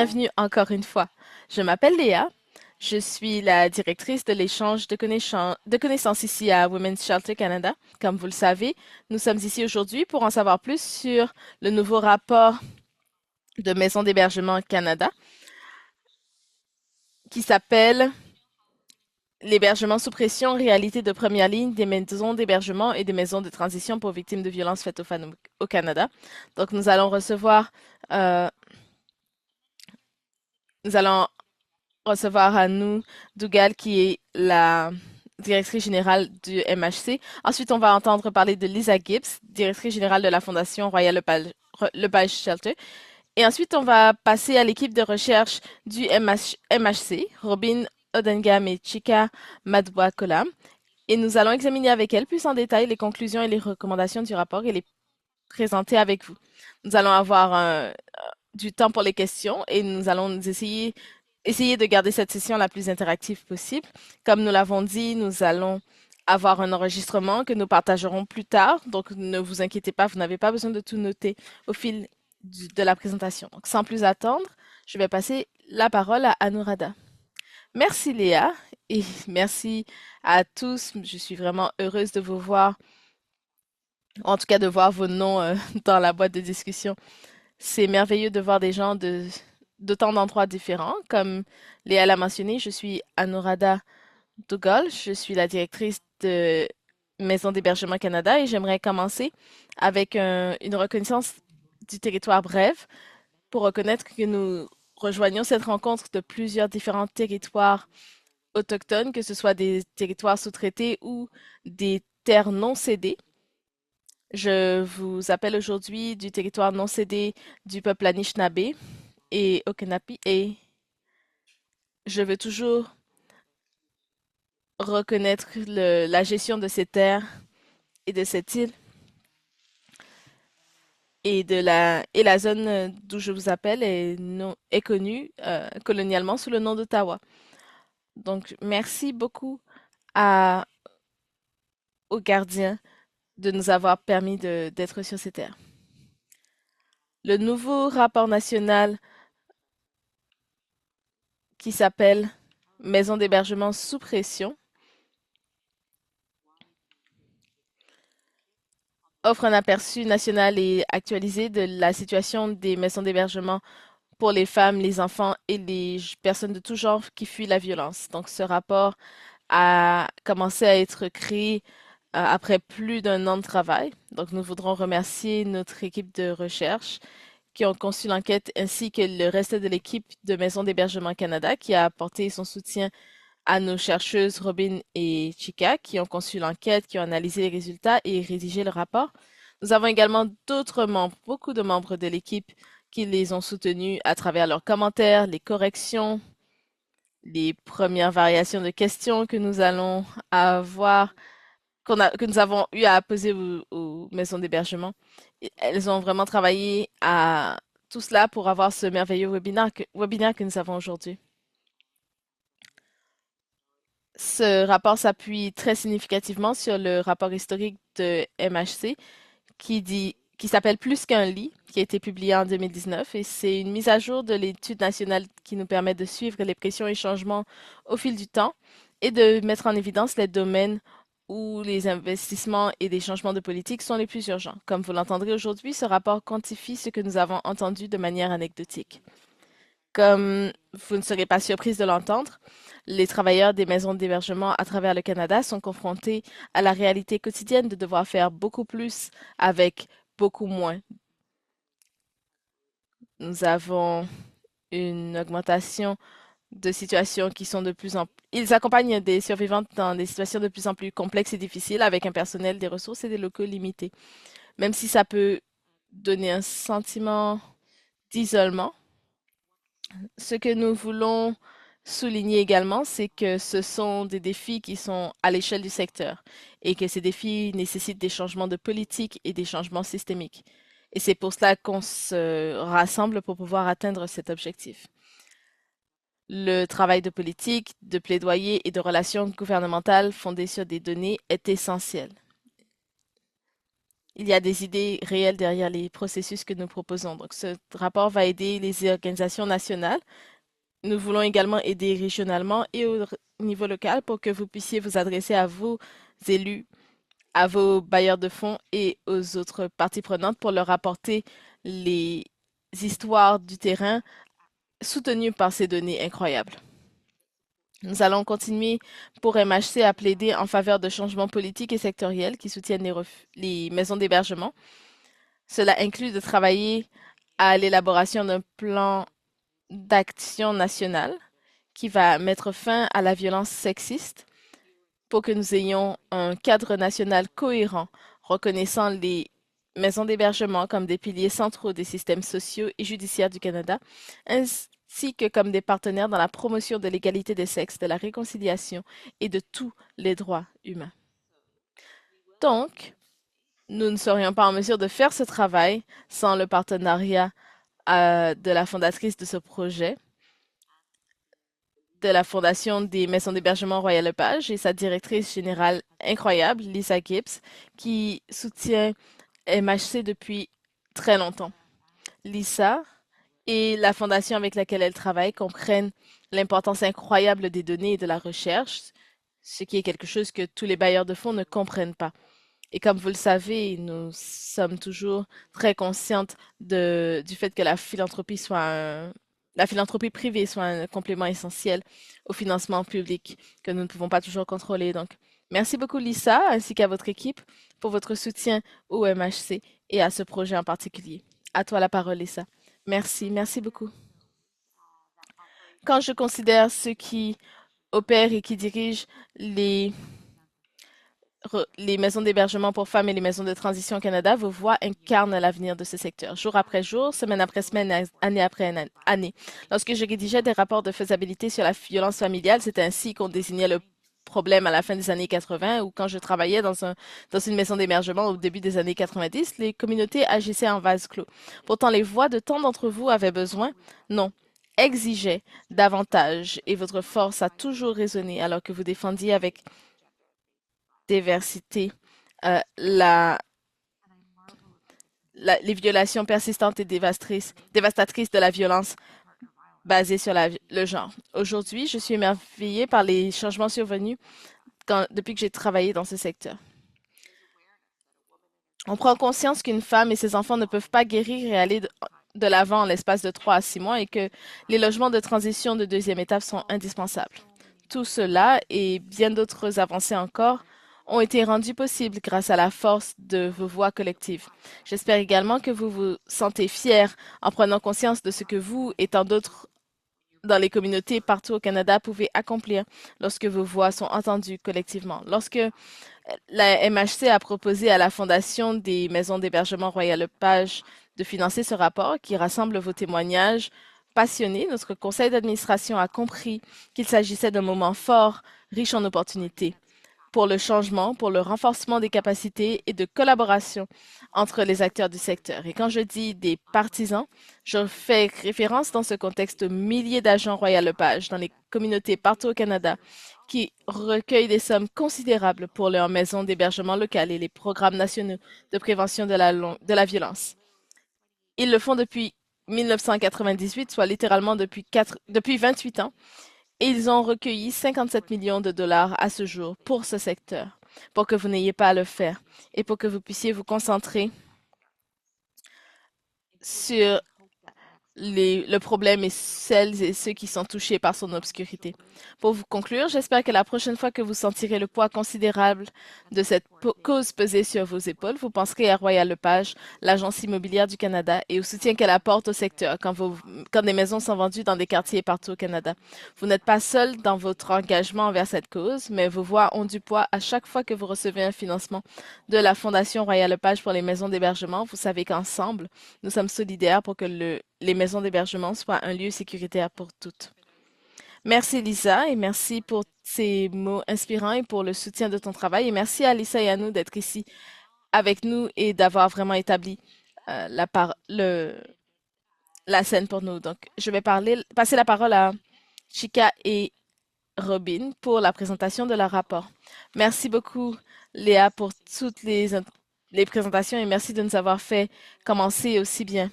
bienvenue encore une fois. Je m'appelle Léa. Je suis la directrice de l'échange de connaissances ici à Women's Shelter Canada. Comme vous le savez, nous sommes ici aujourd'hui pour en savoir plus sur le nouveau rapport de Maison d'hébergement Canada qui s'appelle L'hébergement sous pression, réalité de première ligne des maisons d'hébergement et des maisons de transition pour victimes de violences faites aux femmes au Canada. Donc euh, nous allons recevoir à nous Dougal, qui est la directrice générale du MHC. Ensuite, on va entendre parler de Lisa Gibbs, directrice générale de la Fondation Royal Lepage Shelter. Et ensuite, on va passer à l'équipe de recherche du MHC, Robin Odengam et Chika Madwakola. Et nous allons examiner avec elle plus en détail les conclusions et les recommandations du rapport et les présenter avec vous. Nous allons avoir du temps pour les questions et nous allons essayer de garder cette session la plus interactive possible. Comme nous l'avons dit, nous allons avoir un enregistrement que nous partagerons plus tard. Donc, ne vous inquiétez pas, vous n'avez pas besoin de tout noter au fil de la présentation. Donc, sans plus attendre, je vais passer la parole à Anuradha. Merci Léa et merci à tous. Je suis vraiment heureuse de vous voir, en tout cas de voir vos noms dans la boîte de discussion. C'est merveilleux de voir des gens d'autant d'endroits différents. Comme Léa l'a mentionné, je suis Anuradha Dougal, je suis la directrice de Maison d'hébergement Canada et j'aimerais commencer avec une reconnaissance du territoire brève pour reconnaître que nous rejoignons cette rencontre de plusieurs différents territoires autochtones, que ce soit des territoires sous-traités ou des terres non cédées. Je vous appelle aujourd'hui du territoire non cédé du peuple Anishinaabe et Okinapi et je veux toujours reconnaître la gestion de ces terres et de cette île et la zone d'où je vous appelle est connue colonialement sous le nom d'Ottawa. Donc merci beaucoup à, aux gardiens de nous avoir permis d'être sur ces terres. Le nouveau rapport national qui s'appelle Maison d'hébergement sous pression offre un aperçu national et actualisé de la situation des maisons d'hébergement pour les femmes, les enfants et les personnes de tout genre qui fuient la violence. Donc, ce rapport a commencé à être créé après plus d'un an de travail. Donc, nous voudrons remercier notre équipe de recherche qui ont conçu l'enquête ainsi que le reste de l'équipe de Maison d'hébergement Canada qui a apporté son soutien à nos chercheuses Robin et Chika qui ont conçu l'enquête, qui ont analysé les résultats et rédigé le rapport. Nous avons également d'autres membres, beaucoup de membres de l'équipe qui les ont soutenus à travers leurs commentaires, les corrections, les premières variations de questions que nous allons avoir, que nous avons eu à poser aux maisons d'hébergement. Elles ont vraiment travaillé à tout cela pour avoir ce merveilleux webinaire que nous avons aujourd'hui. Ce rapport s'appuie très significativement sur le rapport historique de MHC qui s'appelle Plus qu'un lit, qui a été publié en 2019 et c'est une mise à jour de l'étude nationale qui nous permet de suivre les pressions et changements au fil du temps et de mettre en évidence les domaines où les investissements et les changements de politique sont les plus urgents. Comme vous l'entendrez aujourd'hui, ce rapport quantifie ce que nous avons entendu de manière anecdotique. Comme vous ne serez pas surprise de l'entendre, les travailleurs des maisons d'hébergement à travers le Canada sont confrontés à la réalité quotidienne de devoir faire beaucoup plus avec beaucoup moins. Nous avons une augmentation de situations qui sont de plus en plus... Ils accompagnent des survivantes dans des situations de plus en plus complexes et difficiles avec un personnel, des ressources et des locaux limités. Même si ça peut donner un sentiment d'isolement, ce que nous voulons souligner également, c'est que ce sont des défis qui sont à l'échelle du secteur et que ces défis nécessitent des changements de politique et des changements systémiques. Et c'est pour cela qu'on se rassemble pour pouvoir atteindre cet objectif. Le travail de politique, de plaidoyer et de relations gouvernementales fondées sur des données est essentiel. il y a des idées réelles derrière les processus que nous proposons. Donc, ce rapport va aider les organisations nationales. Nous voulons également aider régionalement et au niveau local pour que vous puissiez vous adresser à vos élus, à vos bailleurs de fonds et aux autres parties prenantes pour leur apporter les histoires du terrain soutenues par ces données incroyables. Nous allons continuer pour MHC à plaider en faveur de changements politiques et sectoriels qui soutiennent les maisons d'hébergement. Cela inclut de travailler à l'élaboration d'un plan d'action national qui va mettre fin à la violence sexiste pour que nous ayons un cadre national cohérent reconnaissant les maisons d'hébergement comme des piliers centraux des systèmes sociaux et judiciaires du Canada, ainsi que comme des partenaires dans la promotion de l'égalité des sexes, de la réconciliation et de tous les droits humains. Donc, nous ne serions pas en mesure de faire ce travail sans le partenariat de la fondatrice de ce projet, de la Fondation des maisons d'hébergement Royal Lepage et sa directrice générale incroyable, Lisa Gibbs, qui soutient MHC depuis très longtemps. Lisa et la fondation avec laquelle elle travaille comprennent l'importance incroyable des données et de la recherche, ce qui est quelque chose que tous les bailleurs de fonds ne comprennent pas. Et comme vous le savez, nous sommes toujours très conscientes du fait que la philanthropie privée soit un complément essentiel au financement public que nous ne pouvons pas toujours contrôler. Donc, merci beaucoup Lisa, ainsi qu'à votre équipe pour votre soutien au MHC et à ce projet en particulier. À toi la parole, Lisa. Merci, merci beaucoup. Quand je considère ceux qui opèrent et qui dirigent les maisons d'hébergement pour femmes et les maisons de transition au Canada, vos voix incarnent l'avenir de ce secteur, jour après jour, semaine après semaine, année après année. Lorsque je rédigeais des rapports de faisabilité sur la violence familiale, c'est ainsi qu'on désignait le problème à la fin des années 80 ou quand je travaillais dans une maison d'hébergement au début des années 90, les communautés agissaient en vase clos. Pourtant, les voix de tant d'entre vous avaient besoin, non, exigeaient davantage et votre force a toujours résonné alors que vous défendiez avec diversité, la, les violations persistantes et dévastatrices de la violence basée sur le genre. Aujourd'hui, je suis émerveillée par les changements survenus depuis que j'ai travaillé dans ce secteur. On prend conscience qu'une femme et ses enfants ne peuvent pas guérir et aller de l'avant en l'espace de 3 à 6 mois et que les logements de transition de deuxième étape sont indispensables. Tout cela et bien d'autres avancées encore ont été rendus possibles grâce à la force de vos voix collectives. J'espère également que vous vous sentez fiers en prenant conscience de ce que vous et tant d'autres dans les communautés partout au Canada pouvez accomplir lorsque vos voix sont entendues collectivement. Lorsque la MHC a proposé à la Fondation des maisons d'hébergement Royal Lepage de financer ce rapport qui rassemble vos témoignages passionnés, notre conseil d'administration a compris qu'il s'agissait d'un moment fort, riche en opportunités pour le changement, pour le renforcement des capacités et de collaboration entre les acteurs du secteur. Et quand je dis des partisans, je fais référence dans ce contexte aux milliers d'agents Royal Lepage dans les communautés partout au Canada qui recueillent des sommes considérables pour leurs maisons d'hébergement locales et les programmes nationaux de prévention de la violence. Ils le font depuis 1998, soit littéralement depuis 28 ans, et ils ont recueilli 57 millions de dollars à ce jour pour ce secteur, pour que vous n'ayez pas à le faire et pour que vous puissiez vous concentrer sur le problème et celles et ceux qui sont touchés par son obscurité. Pour vous conclure, j'espère que la prochaine fois que vous sentirez le poids considérable de cette cause peser sur vos épaules, vous penserez à Royal Lepage, l'agence immobilière du Canada, et au soutien qu'elle apporte au secteur quand des maisons sont vendues dans des quartiers partout au Canada. Vous n'êtes pas seul dans votre engagement envers cette cause, mais vos voix ont du poids à chaque fois que vous recevez un financement de la Fondation Royal Lepage pour les maisons d'hébergement. Vous savez qu'ensemble, nous sommes solidaires pour que les maisons d'hébergement soient un lieu sécuritaire pour toutes. Merci Lisa et merci pour ces mots inspirants et pour le soutien de ton travail. Et merci à Lisa et à nous d'être ici avec nous et d'avoir vraiment établi la scène pour nous. Donc, je vais passer la parole à Chika et Robin pour la présentation de leur rapport. Merci beaucoup Léa pour toutes les présentations et merci de nous avoir fait commencer aussi bien.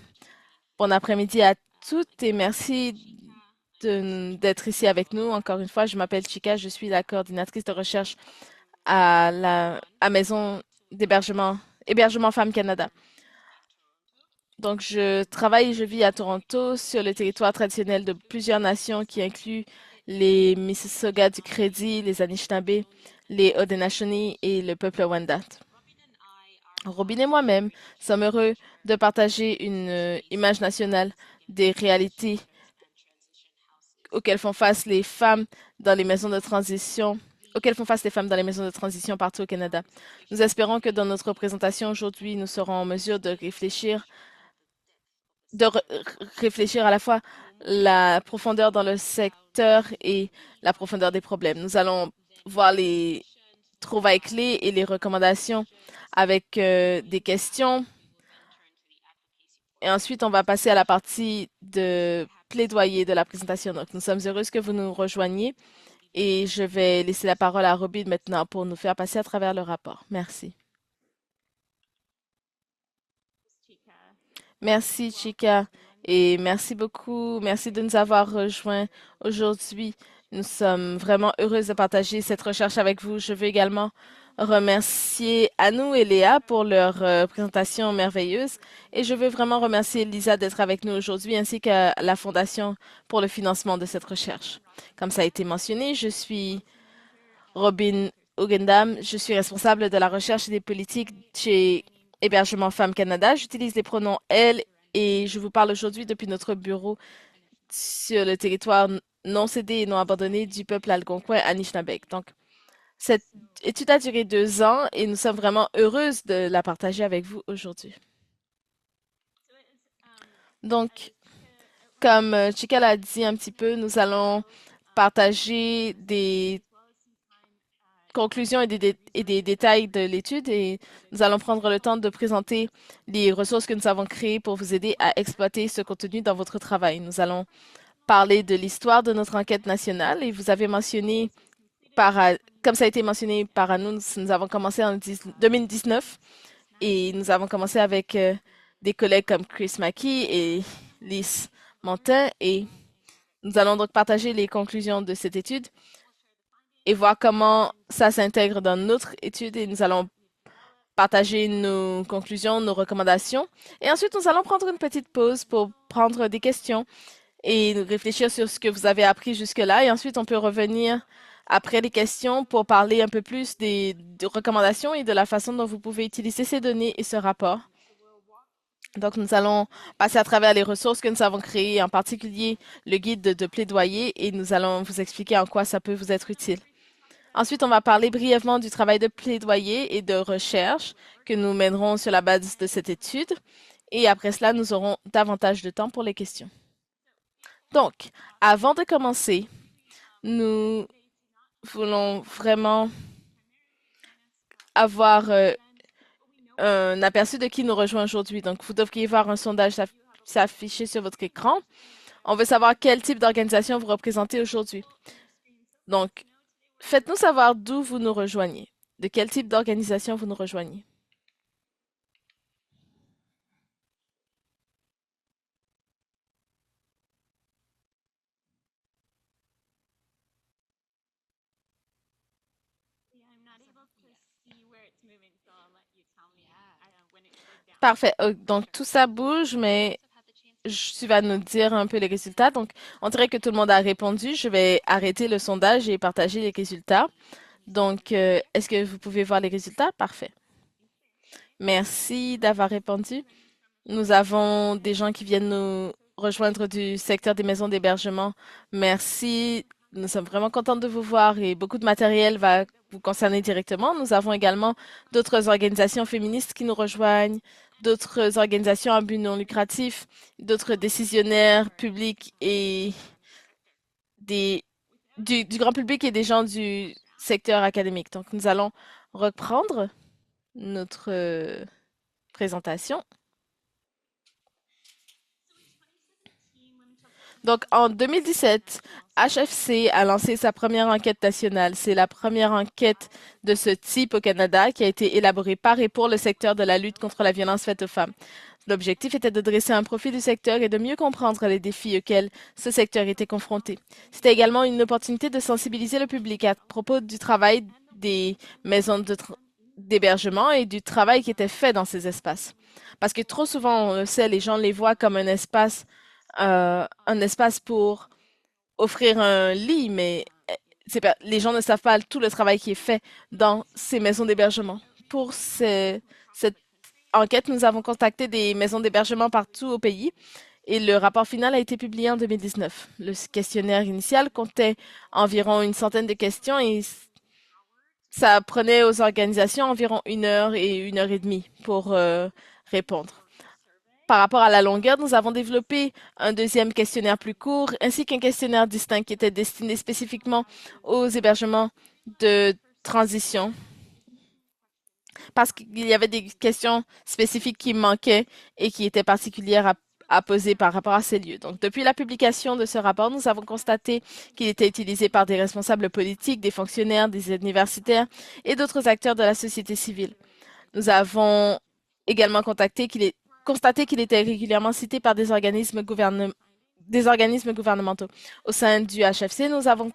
Bon après-midi à toutes et merci d'être ici avec nous. Encore une fois, je m'appelle Chika, je suis la coordinatrice de recherche à la Maison d'hébergement Hébergement Femmes Canada. Donc, je travaille et je vis à Toronto sur le territoire traditionnel de plusieurs nations qui incluent les Mississauga du Crédit, les Anishinaabe, les Haudenosaunee et le peuple Wendat. Robin et moi-même sommes heureux de partager une image nationale des réalités auxquelles font face les femmes dans les maisons de transition, auxquelles font face les femmes dans les maisons de transition partout au Canada. Nous espérons que dans notre présentation aujourd'hui, nous serons en mesure de réfléchir à la fois la profondeur dans le secteur et la profondeur des problèmes. Nous allons voir les trouvailles clés et les recommandations avec des questions. Et ensuite, on va passer à la partie de plaidoyer de la présentation. Donc, nous sommes heureuses que vous nous rejoigniez et je vais laisser la parole à Robin maintenant pour nous faire passer à travers le rapport. Merci. Merci, Chika. Et merci beaucoup. Merci de nous avoir rejoints aujourd'hui. Nous sommes vraiment heureuses de partager cette recherche avec vous. Je veux également remercier Anou et Léa pour leur présentation merveilleuse. Et je veux vraiment remercier Lisa d'être avec nous aujourd'hui, ainsi que la Fondation pour le financement de cette recherche. Comme ça a été mentionné, je suis Robin Ugendam. Je suis responsable de la recherche et des politiques chez Hébergement Femmes Canada. J'utilise les pronoms elles et je vous parle aujourd'hui depuis notre bureau sur le territoire non cédé et non abandonné du peuple algonquin Anishinaabe. Donc, cette étude a duré 2 ans et nous sommes vraiment heureuses de la partager avec vous aujourd'hui. Donc, comme Chika l'a dit un petit peu, nous allons partager des conclusions et des détails de l'étude et nous allons prendre le temps de présenter les ressources que nous avons créées pour vous aider à exploiter ce contenu dans votre travail. Nous allons parler de l'histoire de notre enquête nationale et vous avez mentionné, comme ça a été mentionné par Anou, nous avons commencé en 2019 et nous avons commencé avec des collègues comme Chris Mackey et Lise Montin et nous allons donc partager les conclusions de cette étude et voir comment ça s'intègre dans notre étude et nous allons partager nos conclusions, nos recommandations. Et ensuite, nous allons prendre une petite pause pour prendre des questions et réfléchir sur ce que vous avez appris jusque-là. Et ensuite, on peut revenir après les questions pour parler un peu plus des recommandations et de la façon dont vous pouvez utiliser ces données et ce rapport. Donc, nous allons passer à travers les ressources que nous avons créées, en particulier le guide de plaidoyer, et nous allons vous expliquer en quoi ça peut vous être utile. Ensuite, on va parler brièvement du travail de plaidoyer et de recherche que nous mènerons sur la base de cette étude. Et après cela, nous aurons davantage de temps pour les questions. Donc, avant de commencer, nous voulons vraiment avoir un aperçu de qui nous rejoint aujourd'hui. Donc, vous devriez voir un sondage s'afficher sur votre écran. On veut savoir quel type d'organisation vous représentez aujourd'hui. Donc, faites-nous savoir d'où vous nous rejoignez, de quel type d'organisation vous nous rejoignez. Parfait. Donc, tout ça bouge, mais tu vas nous dire un peu les résultats. Donc, on dirait que tout le monde a répondu. Je vais arrêter le sondage et partager les résultats. Donc, est-ce que vous pouvez voir les résultats? Parfait. Merci d'avoir répondu. Nous avons des gens qui viennent nous rejoindre du secteur des maisons d'hébergement. Merci. Nous sommes vraiment contents de vous voir et beaucoup de matériel va vous concerner directement. Nous avons également d'autres organisations féministes qui nous rejoignent, d'autres organisations à but non lucratif, d'autres décisionnaires publics et des, du grand public et des gens du secteur académique. Donc, nous allons reprendre notre présentation. Donc, en 2017, HFC a lancé sa première enquête nationale. C'est la première enquête de ce type au Canada qui a été élaborée par et pour le secteur de la lutte contre la violence faite aux femmes. L'objectif était de dresser un profil du secteur et de mieux comprendre les défis auxquels ce secteur était confronté. C'était également une opportunité de sensibiliser le public à propos du travail des maisons d'hébergement et du travail qui était fait dans ces espaces. Parce que trop souvent, on le sait, les gens les voient comme un espace pour offrir un lit, mais les gens ne savent pas tout le travail qui est fait dans ces maisons d'hébergement. Pour cette enquête, nous avons contacté des maisons d'hébergement partout au pays et le rapport final a été publié en 2019. Le questionnaire initial comptait environ une centaine de questions et ça prenait aux organisations environ 1 heure et 1 heure et demie pour répondre. Par rapport à la longueur, nous avons développé un deuxième questionnaire plus court ainsi qu'un questionnaire distinct qui était destiné spécifiquement aux hébergements de transition parce qu'il y avait des questions spécifiques qui manquaient et qui étaient particulières à poser par rapport à ces lieux. Donc, depuis la publication de ce rapport, nous avons constaté qu'il était utilisé par des responsables politiques, des fonctionnaires, des universitaires et d'autres acteurs de la société civile. Nous avons également constaté qu'il était régulièrement cité par des organismes gouvernementaux. Au sein du HFC, nous avons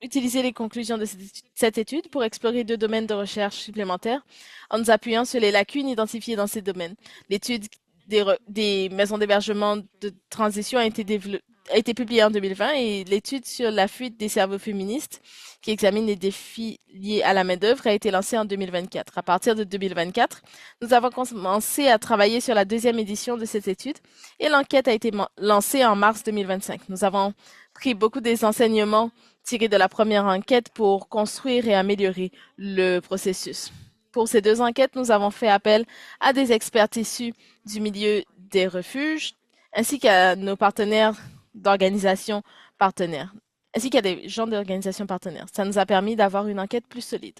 utilisé les conclusions de cette étude pour explorer 2 domaines de recherche supplémentaires en nous appuyant sur les lacunes identifiées dans ces domaines. L'étude des maisons d'hébergement de transition a été publiée en 2020 et l'étude sur la fuite des cerveaux féministes qui examine les défis liés à la main-d'œuvre a été lancée en 2024. À partir de 2024, nous avons commencé à travailler sur la deuxième édition de cette étude et l'enquête a été lancée en mars 2025. Nous avons pris beaucoup des enseignements tirés de la première enquête pour construire et améliorer le processus. Pour ces 2 enquêtes, nous avons fait appel à des experts issus du milieu des refuges, ainsi qu'à nos partenaires d'organisations partenaires, ainsi qu'à des gens d'organisations partenaires. Ça nous a permis d'avoir une enquête plus solide.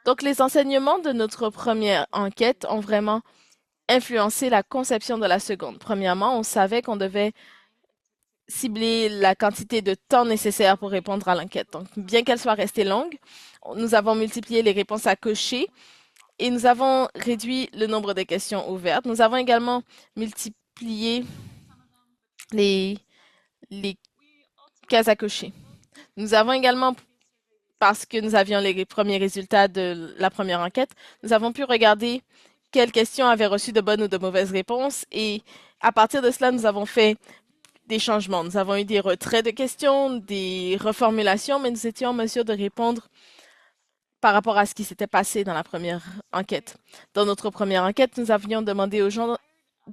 Donc, les enseignements de notre première enquête ont vraiment influencé la conception de la seconde. Premièrement, on savait qu'on devait cibler la quantité de temps nécessaire pour répondre à l'enquête. Donc, bien qu'elle soit restée longue, nous avons multiplié les réponses à cocher et nous avons réduit le nombre de questions ouvertes. Nous avons également multiplié les, les cases à cocher. Nous avons également, parce que nous avions les premiers résultats de la première enquête, nous avons pu regarder quelles questions avaient reçu de bonnes ou de mauvaises réponses et à partir de cela, nous avons fait des changements. Nous avons eu des retraits de questions, des reformulations, mais nous étions en mesure de répondre par rapport à ce qui s'était passé dans la première enquête. Dans notre première enquête, nous avions demandé aux gens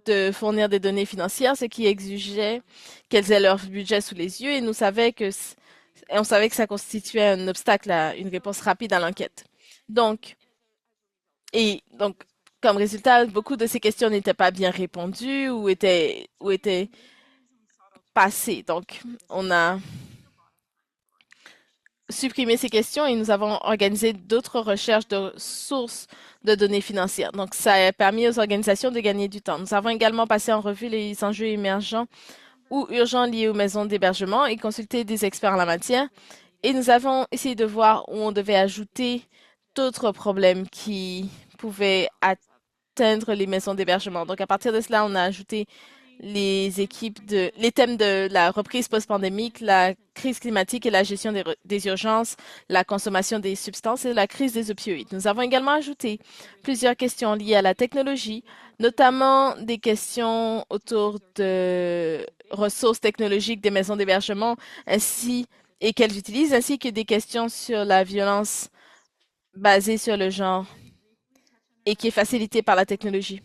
de fournir des données financières, ce qui exigeait qu'elles aient leur budget sous les yeux et on savait que ça constituait un obstacle à une réponse rapide à l'enquête. Donc, donc, comme résultat, beaucoup de ces questions n'étaient pas bien répondues ou étaient passées. Donc, on a supprimé ces questions et nous avons organisé d'autres recherches de sources de données financières. Donc, ça a permis aux organisations de gagner du temps. Nous avons également passé en revue les enjeux émergents ou urgents liés aux maisons d'hébergement et consulté des experts en la matière. Et nous avons essayé de voir où on devait ajouter d'autres problèmes qui pouvaient atteindre les maisons d'hébergement. Donc, à partir de cela, on a ajouté les thèmes de la reprise post-pandémique, la crise climatique et la gestion des urgences, la consommation des substances et la crise des opioïdes. Nous avons également ajouté plusieurs questions liées à la technologie, notamment des questions autour de ressources technologiques des maisons d'hébergement et qu'elles utilisent, ainsi que des questions sur la violence basée sur le genre et qui est facilitée par la technologie.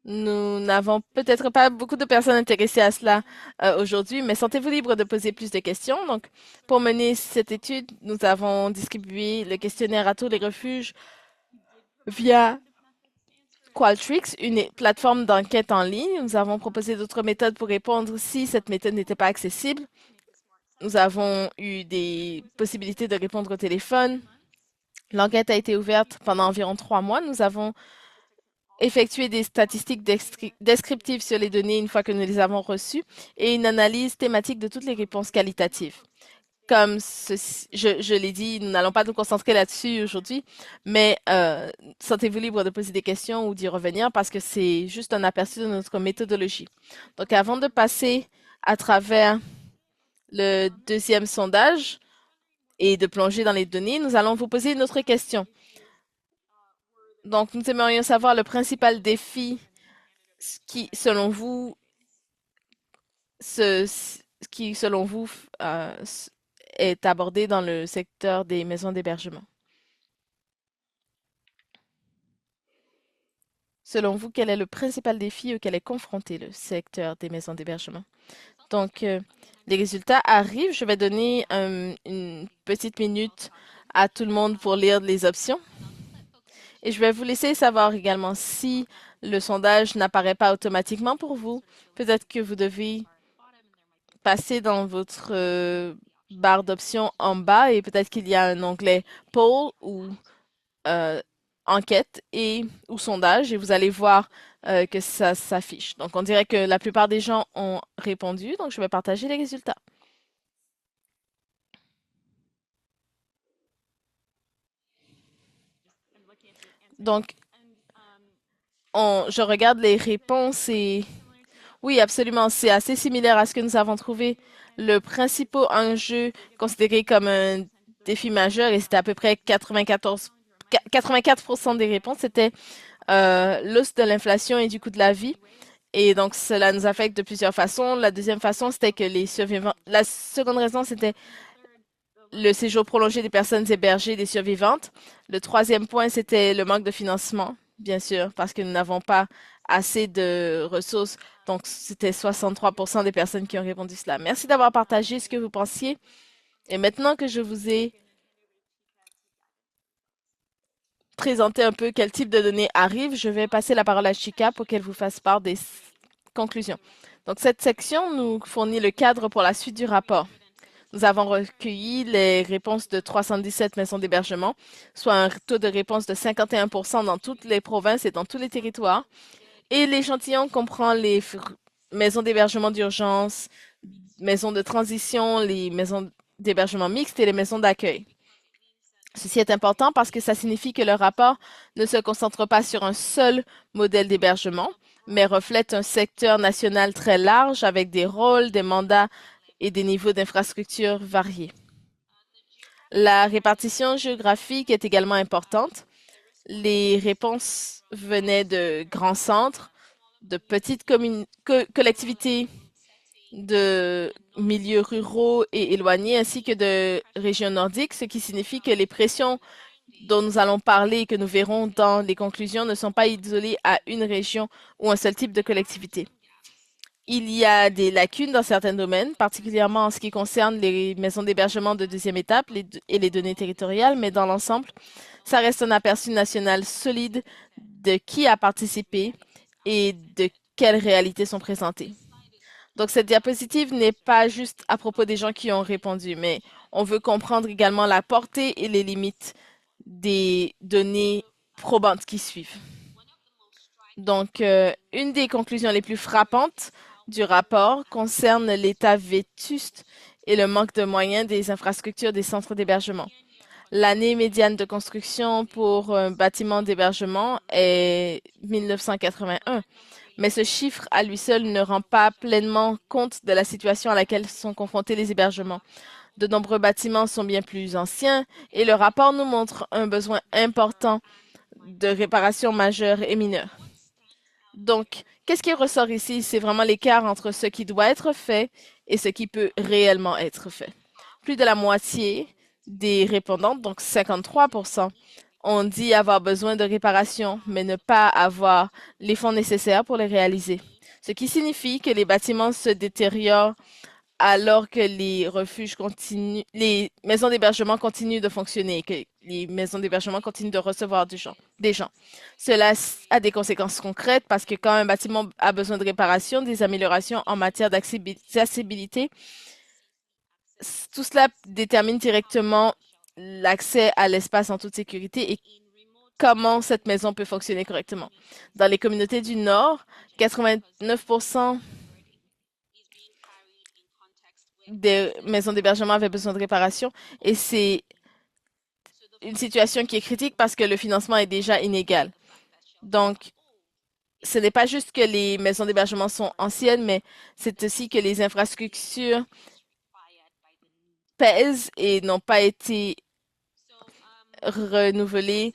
Nous n'avons peut-être pas beaucoup de personnes intéressées à cela aujourd'hui, mais sentez-vous libre de poser plus de questions. Donc, pour mener cette étude, nous avons distribué le questionnaire à tous les refuges via Qualtrics, une plateforme d'enquête en ligne. Nous avons proposé d'autres méthodes pour répondre si cette méthode n'était pas accessible. Nous avons eu des possibilités de répondre au téléphone. L'enquête a été ouverte pendant environ 3 mois. Nous avons effectuer des statistiques descriptives sur les données une fois que nous les avons reçues et une analyse thématique de toutes les réponses qualitatives. Comme ceci, je l'ai dit, nous n'allons pas nous concentrer là-dessus aujourd'hui, mais sentez-vous libre de poser des questions ou d'y revenir parce que c'est juste un aperçu de notre méthodologie. Donc, avant de passer à travers le deuxième sondage et de plonger dans les données, nous allons vous poser une autre question. Donc, nous aimerions savoir le principal défi qui, selon vous, ce, qui, selon vous, est abordé dans le secteur des maisons d'hébergement. Selon vous, quel est le principal défi auquel est confronté le secteur des maisons d'hébergement? Donc, les résultats arrivent. Je vais donner une petite minute à tout le monde pour lire les options. Et je vais vous laisser savoir également si le sondage n'apparaît pas automatiquement pour vous. Peut-être que vous devez passer dans votre barre d'options en bas et peut-être qu'il y a un onglet Poll ou euh, enquête et ou sondage et vous allez voir que ça s'affiche. Donc on dirait que la plupart des gens ont répondu, donc je vais partager les résultats. Donc je regarde les réponses et oui, absolument, c'est assez similaire à ce que nous avons trouvé. Le principal enjeu considéré comme un défi majeur et c'était à peu près 84% des réponses, c'était l'hausse de l'inflation et du coût de la vie. Et donc, cela nous affecte de plusieurs façons. La deuxième façon, c'était que les survivants. La seconde raison, c'était le séjour prolongé des personnes hébergées, des survivantes. Le troisième point, c'était le manque de financement, bien sûr, parce que nous n'avons pas assez de ressources. Donc, c'était 63% des personnes qui ont répondu cela. Merci d'avoir partagé ce que vous pensiez. Et maintenant que je vous ai présenté un peu quel type de données arrivent, je vais passer la parole à Chika pour qu'elle vous fasse part des conclusions. Donc, cette section nous fournit le cadre pour la suite du rapport. Nous avons recueilli les réponses de 317 maisons d'hébergement, soit un taux de réponse de 51% dans toutes les provinces et dans tous les territoires. Et l'échantillon comprend les maisons d'hébergement d'urgence, maisons de transition, les maisons d'hébergement mixtes et les maisons d'accueil. Ceci est important parce que ça signifie que le rapport ne se concentre pas sur un seul modèle d'hébergement, mais reflète un secteur national très large avec des rôles, des mandats et des niveaux d'infrastructure variés. La répartition géographique est également importante. Les réponses venaient de grands centres, de petites collectivités, de milieux ruraux et éloignés, ainsi que de régions nordiques, ce qui signifie que les pressions dont nous allons parler et que nous verrons dans les conclusions ne sont pas isolées à une région ou un seul type de collectivité. Il y a des lacunes dans certains domaines, particulièrement en ce qui concerne les maisons d'hébergement de deuxième étape et les données territoriales, mais dans l'ensemble, ça reste un aperçu national solide de qui a participé et de quelles réalités sont présentées. Donc, cette diapositive n'est pas juste à propos des gens qui ont répondu, mais on veut comprendre également la portée et les limites des données probantes qui suivent. Donc, une des conclusions les plus frappantes du rapport concerne l'état vétuste et le manque de moyens des infrastructures des centres d'hébergement. L'année médiane de construction pour un bâtiment d'hébergement est 1981, mais ce chiffre à lui seul ne rend pas pleinement compte de la situation à laquelle sont confrontés les hébergements. De nombreux bâtiments sont bien plus anciens et le rapport nous montre un besoin important de réparation majeure et mineure. Donc, qu'est-ce qui ressort ici? C'est vraiment l'écart entre ce qui doit être fait et ce qui peut réellement être fait. Plus de la moitié des répondantes, donc 53%, ont dit avoir besoin de réparations, mais ne pas avoir les fonds nécessaires pour les réaliser. Ce qui signifie que les bâtiments se détériorent alors que les refuges continuent, les maisons d'hébergement continuent de fonctionner, que les maisons d'hébergement continuent de recevoir des gens. Cela a des conséquences concrètes parce que quand un bâtiment a besoin de réparation, des améliorations en matière d'accessibilité, tout cela détermine directement l'accès à l'espace en toute sécurité et comment cette maison peut fonctionner correctement. Dans les communautés du Nord, 89% des maisons d'hébergement avaient besoin de réparation et c'est une situation qui est critique parce que le financement est déjà inégal. Donc, ce n'est pas juste que les maisons d'hébergement sont anciennes, mais c'est aussi que les infrastructures pèsent et n'ont pas été renouvelées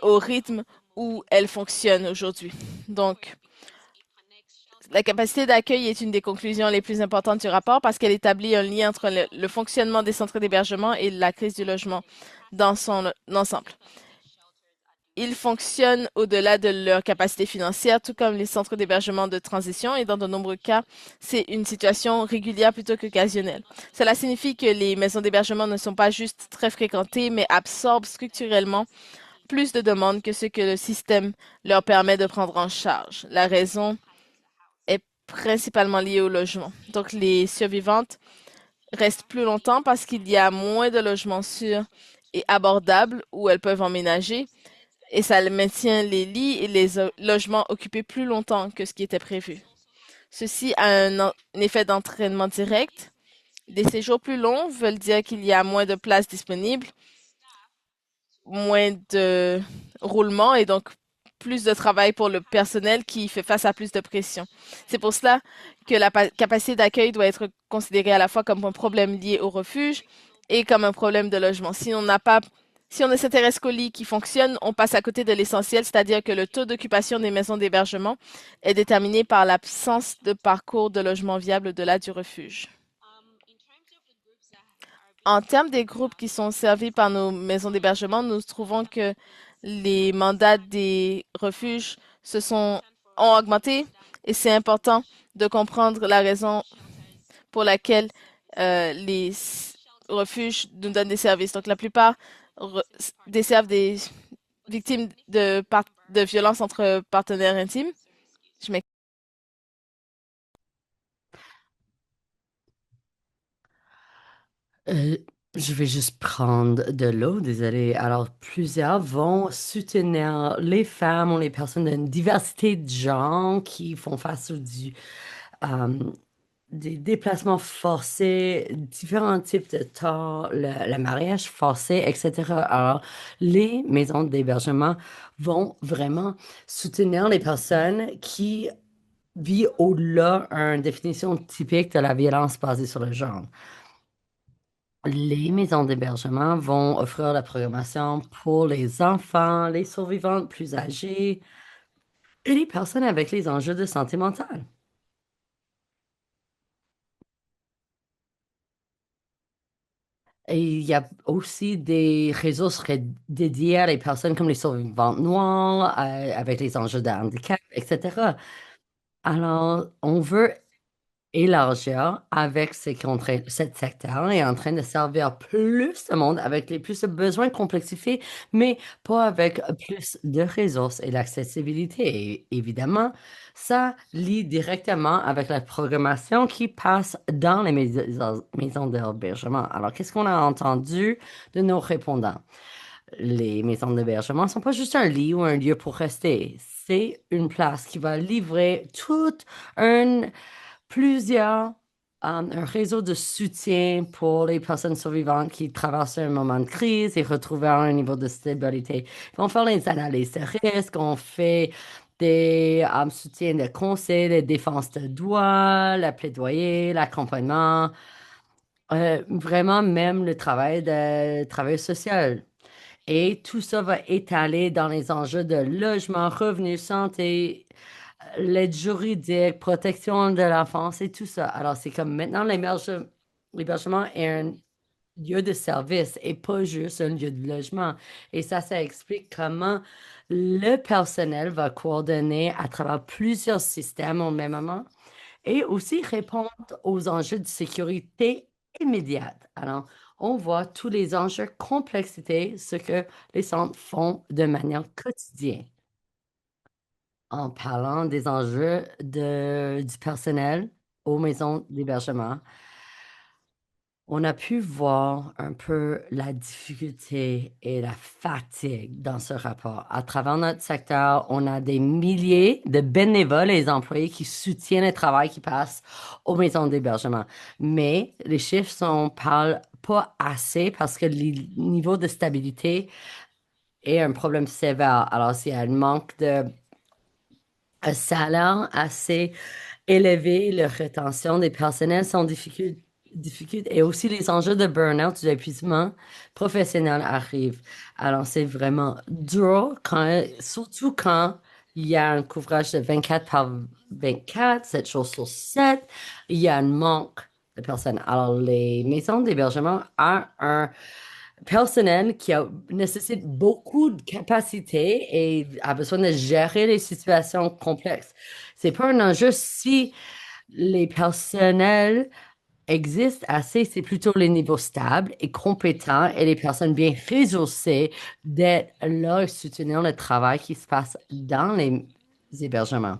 au rythme où elles fonctionnent aujourd'hui. Donc, la capacité d'accueil est une des conclusions les plus importantes du rapport parce qu'elle établit un lien entre le fonctionnement des centres d'hébergement et la crise du logement dans son ensemble. Ils fonctionnent au-delà de leur capacité financière, tout comme les centres d'hébergement de transition, et dans de nombreux cas, c'est une situation régulière plutôt qu'occasionnelle. Cela signifie que les maisons d'hébergement ne sont pas juste très fréquentées, mais absorbent structurellement plus de demandes que ce que le système leur permet de prendre en charge. La raison est principalement liée au logement. Donc, les survivantes restent plus longtemps parce qu'il y a moins de logements sûrs et abordables où elles peuvent emménager et ça maintient les lits et les logements occupés plus longtemps que ce qui était prévu. Ceci a un effet d'entraînement direct. Des séjours plus longs veulent dire qu'il y a moins de places disponibles, moins de roulement et donc plus de travail pour le personnel qui fait face à plus de pression. C'est pour cela que la capacité d'accueil doit être considérée à la fois comme un problème lié au refuge et comme un problème de logement. Si on ne s'intéresse qu'aux lits qui fonctionnent, on passe à côté de l'essentiel, c'est-à-dire que le taux d'occupation des maisons d'hébergement est déterminé par l'absence de parcours de logement viable au-delà du refuge. En termes des groupes qui sont servis par nos maisons d'hébergement, nous trouvons que les mandats des refuges ont augmenté et c'est important de comprendre la raison pour laquelle refuges nous donnent des services. Donc, la plupart desservent des victimes de violences entre partenaires intimes. Je m'ex- Euh, je vais juste prendre de l'eau, désolé. Alors, plusieurs vont soutenir les femmes ou les personnes d'une diversité de genres qui font face euh, des déplacements forcés, différents types de temps, le mariage forcé, etc. Alors, les maisons d'hébergement vont vraiment soutenir les personnes qui vivent au-delà d'une définition typique de la violence basée sur le genre. Les maisons d'hébergement vont offrir la programmation pour les enfants, les survivantes plus âgées et les personnes avec les enjeux de santé mentale. Et il y a aussi des réseaux dédiés à les personnes comme les survivantes noires, avec les enjeux de handicap, etc. Alors, on veut élargir avec cette secteur est en train de servir plus de monde avec les plus de besoins complexifiés, mais pas avec plus de ressources et l'accessibilité. Et évidemment, ça lie directement avec la programmation qui passe dans les maisons d'hébergement. Alors, qu'est-ce qu'on a entendu de nos répondants? Les maisons d'hébergement ne sont pas juste un lit ou un lieu pour rester. C'est une place qui va livrer toute un plusieurs, un réseau de soutien pour les personnes survivantes qui traversent un moment de crise et retrouver un niveau de stabilité. On fait les analyses de risque, on fait des soutiens de conseils, de défense de droit, la plaidoyer, l'accompagnement, vraiment même le travail social. Et tout ça va étaler dans les enjeux de logement, revenus, santé, l'aide juridique, protection de l'enfance et tout ça. Alors, c'est comme maintenant l'hébergement est un lieu de service et pas juste un lieu de logement. Et ça explique comment le personnel va coordonner à travers plusieurs systèmes au même moment et aussi répondre aux enjeux de sécurité immédiate. Alors, on voit tous les enjeux complexité, ce que les centres font de manière quotidienne en parlant des enjeux du personnel aux maisons d'hébergement. On a pu voir un peu la difficulté et la fatigue dans ce rapport. À travers notre secteur, on a des milliers de bénévoles et employés qui soutiennent le travail qui passe aux maisons d'hébergement. Mais les chiffres sont parlent pas assez parce que le niveau de stabilité est un problème sévère. Alors, s'il y a un manque de un salaire assez élevé, la rétention des personnels sont difficiles et aussi les enjeux de burn-out, d'épuisement professionnel arrivent. Alors, c'est vraiment dur surtout quand il y a un couvrage de 24 par 24, 7 jours sur 7, il y a un manque de personnes. Alors, les maisons d'hébergement ont un personnel nécessite beaucoup de capacité et a besoin de gérer les situations complexes. C'est pas un enjeu si les personnels existent assez, c'est plutôt les niveaux stables et compétents et les personnes bien ressourcées d'être là et soutenir le travail qui se passe dans les hébergements.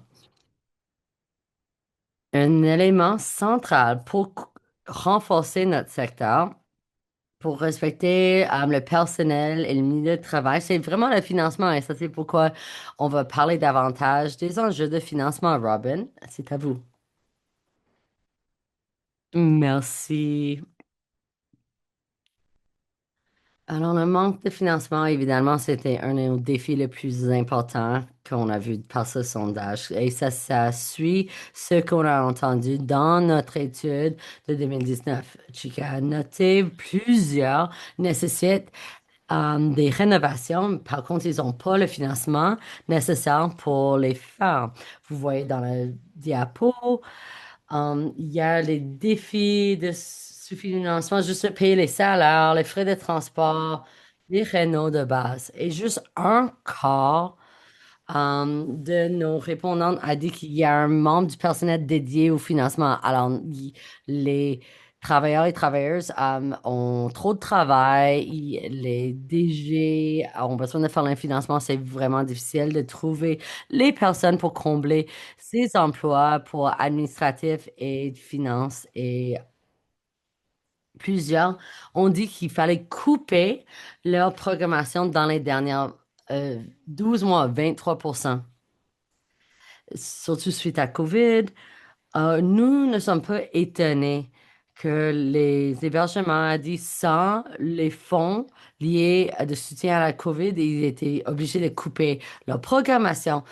Un élément central pour renforcer notre secteur pour respecter le personnel et le milieu de travail, c'est vraiment le financement. Et ça, c'est pourquoi on va parler davantage des enjeux de financement. Robin, c'est à vous. Merci. Alors, le manque de financement, évidemment, c'était un des défis les plus importants qu'on a vu par ce sondage. Et ça suit ce qu'on a entendu dans notre étude de 2019. Chica a noté plusieurs nécessitent des rénovations. Par contre, ils n'ont pas le financement nécessaire pour les faire. Vous voyez dans le diapo, il y a les défis de sous-financement, juste payer les salaires, les frais de transport, les rénaux de base. Et juste un quart de nos répondantes a dit qu'il y a un membre du personnel dédié au financement. Alors, les travailleurs et travailleuses ont trop de travail. Les DG ont besoin de faire un financement. C'est vraiment difficile de trouver les personnes pour combler ces emplois pour administratifs et de finances. Et plusieurs ont dit qu'il fallait couper leur programmation dans les dernières 12 mois, 23%, surtout suite à COVID. Nous ne sommes pas étonnés que les hébergements a dit sans les fonds liés à de soutien à la COVID, ils étaient obligés de couper leur programmation,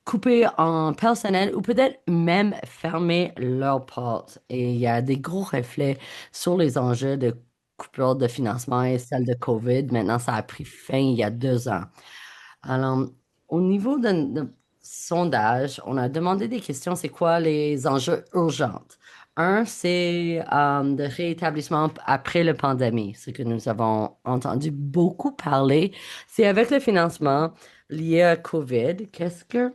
couper en personnel ou peut-être même fermer leurs portes. Et il y a des gros reflets sur les enjeux de coupure de financement et celle de COVID. Maintenant, ça a pris fin il y a 2 ans. Alors, au niveau de sondage, on a demandé des questions, c'est quoi les enjeux urgents? Un, c'est de rétablissement après la pandémie, ce que nous avons entendu beaucoup parler. C'est avec le financement lié à COVID, qu'est-ce que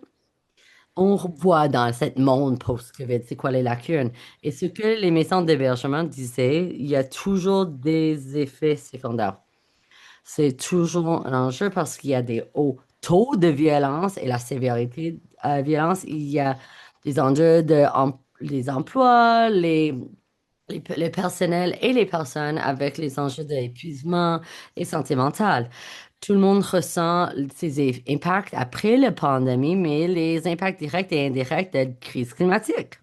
on voit dans cette monde post-COVID? C'est quoi les lacunes? Et ce que les maisons d'hébergement disaient, il y a toujours des effets secondaires. C'est toujours un enjeu parce qu'il y a des hauts taux de violence et la sévérité de la violence. Il y a des enjeux les emplois, le personnel et les personnes avec les enjeux d'épuisement et santé mentale. Tout le monde ressent ces impacts après la pandémie, mais les impacts directs et indirects de la crise climatique.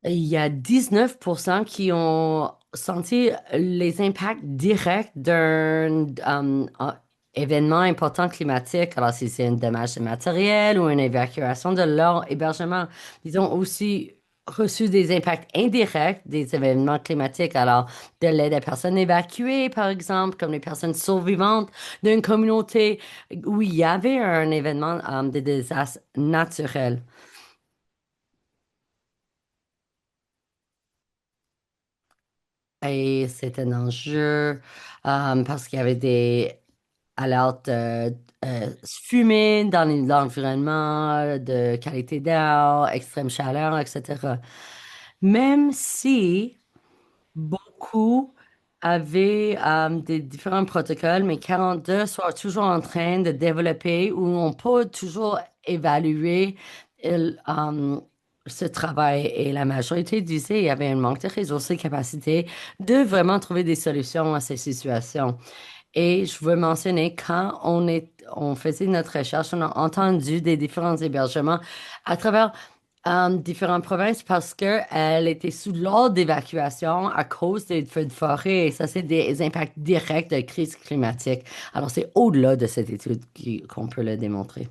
Il y a 19% qui ont senti les impacts directs d'un événement important climatique. Alors, si c'est un dommage matériel ou une évacuation de leur hébergement, ils ont aussi reçu des impacts indirects des événements climatiques. Alors, de l'aide à personnes évacuées, par exemple, comme les personnes survivantes d'une communauté où il y avait un événement de désastre naturel. Et c'est un enjeu parce qu'il y avait des alertes fumée dans l'environnement, de qualité d'air, extrême chaleur, etc. Même si beaucoup avaient des différents protocoles, mais 42 sont toujours en train de développer ou on peut toujours évaluer ce travail et la majorité disait qu'il y avait un manque de ressources et capacités de vraiment trouver des solutions à ces situations. Et je veux mentionner, quand on faisait notre recherche, on a entendu des différents hébergements à travers différentes provinces parce qu'elle était sous l'ordre d'évacuation à cause des feux de forêt. Et ça, c'est des impacts directs de crise climatique. Alors, c'est au-delà de cette étude qu'on peut le démontrer.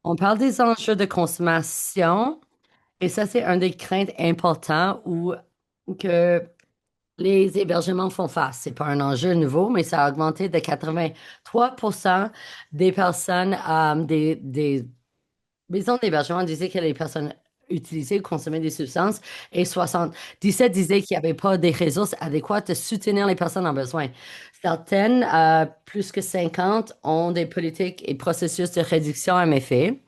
On parle des enjeux de consommation et ça, c'est un des craintes importants où que les hébergements font face. C'est pas un enjeu nouveau, mais ça a augmenté de 83% des personnes, des maisons d'hébergement disaient que les personnes utilisaient ou consommaient des substances et 77 disaient qu'il n'y avait pas des ressources adéquates de soutenir les personnes en besoin. Certaines, plus que 50, ont des politiques et processus de réduction à méfait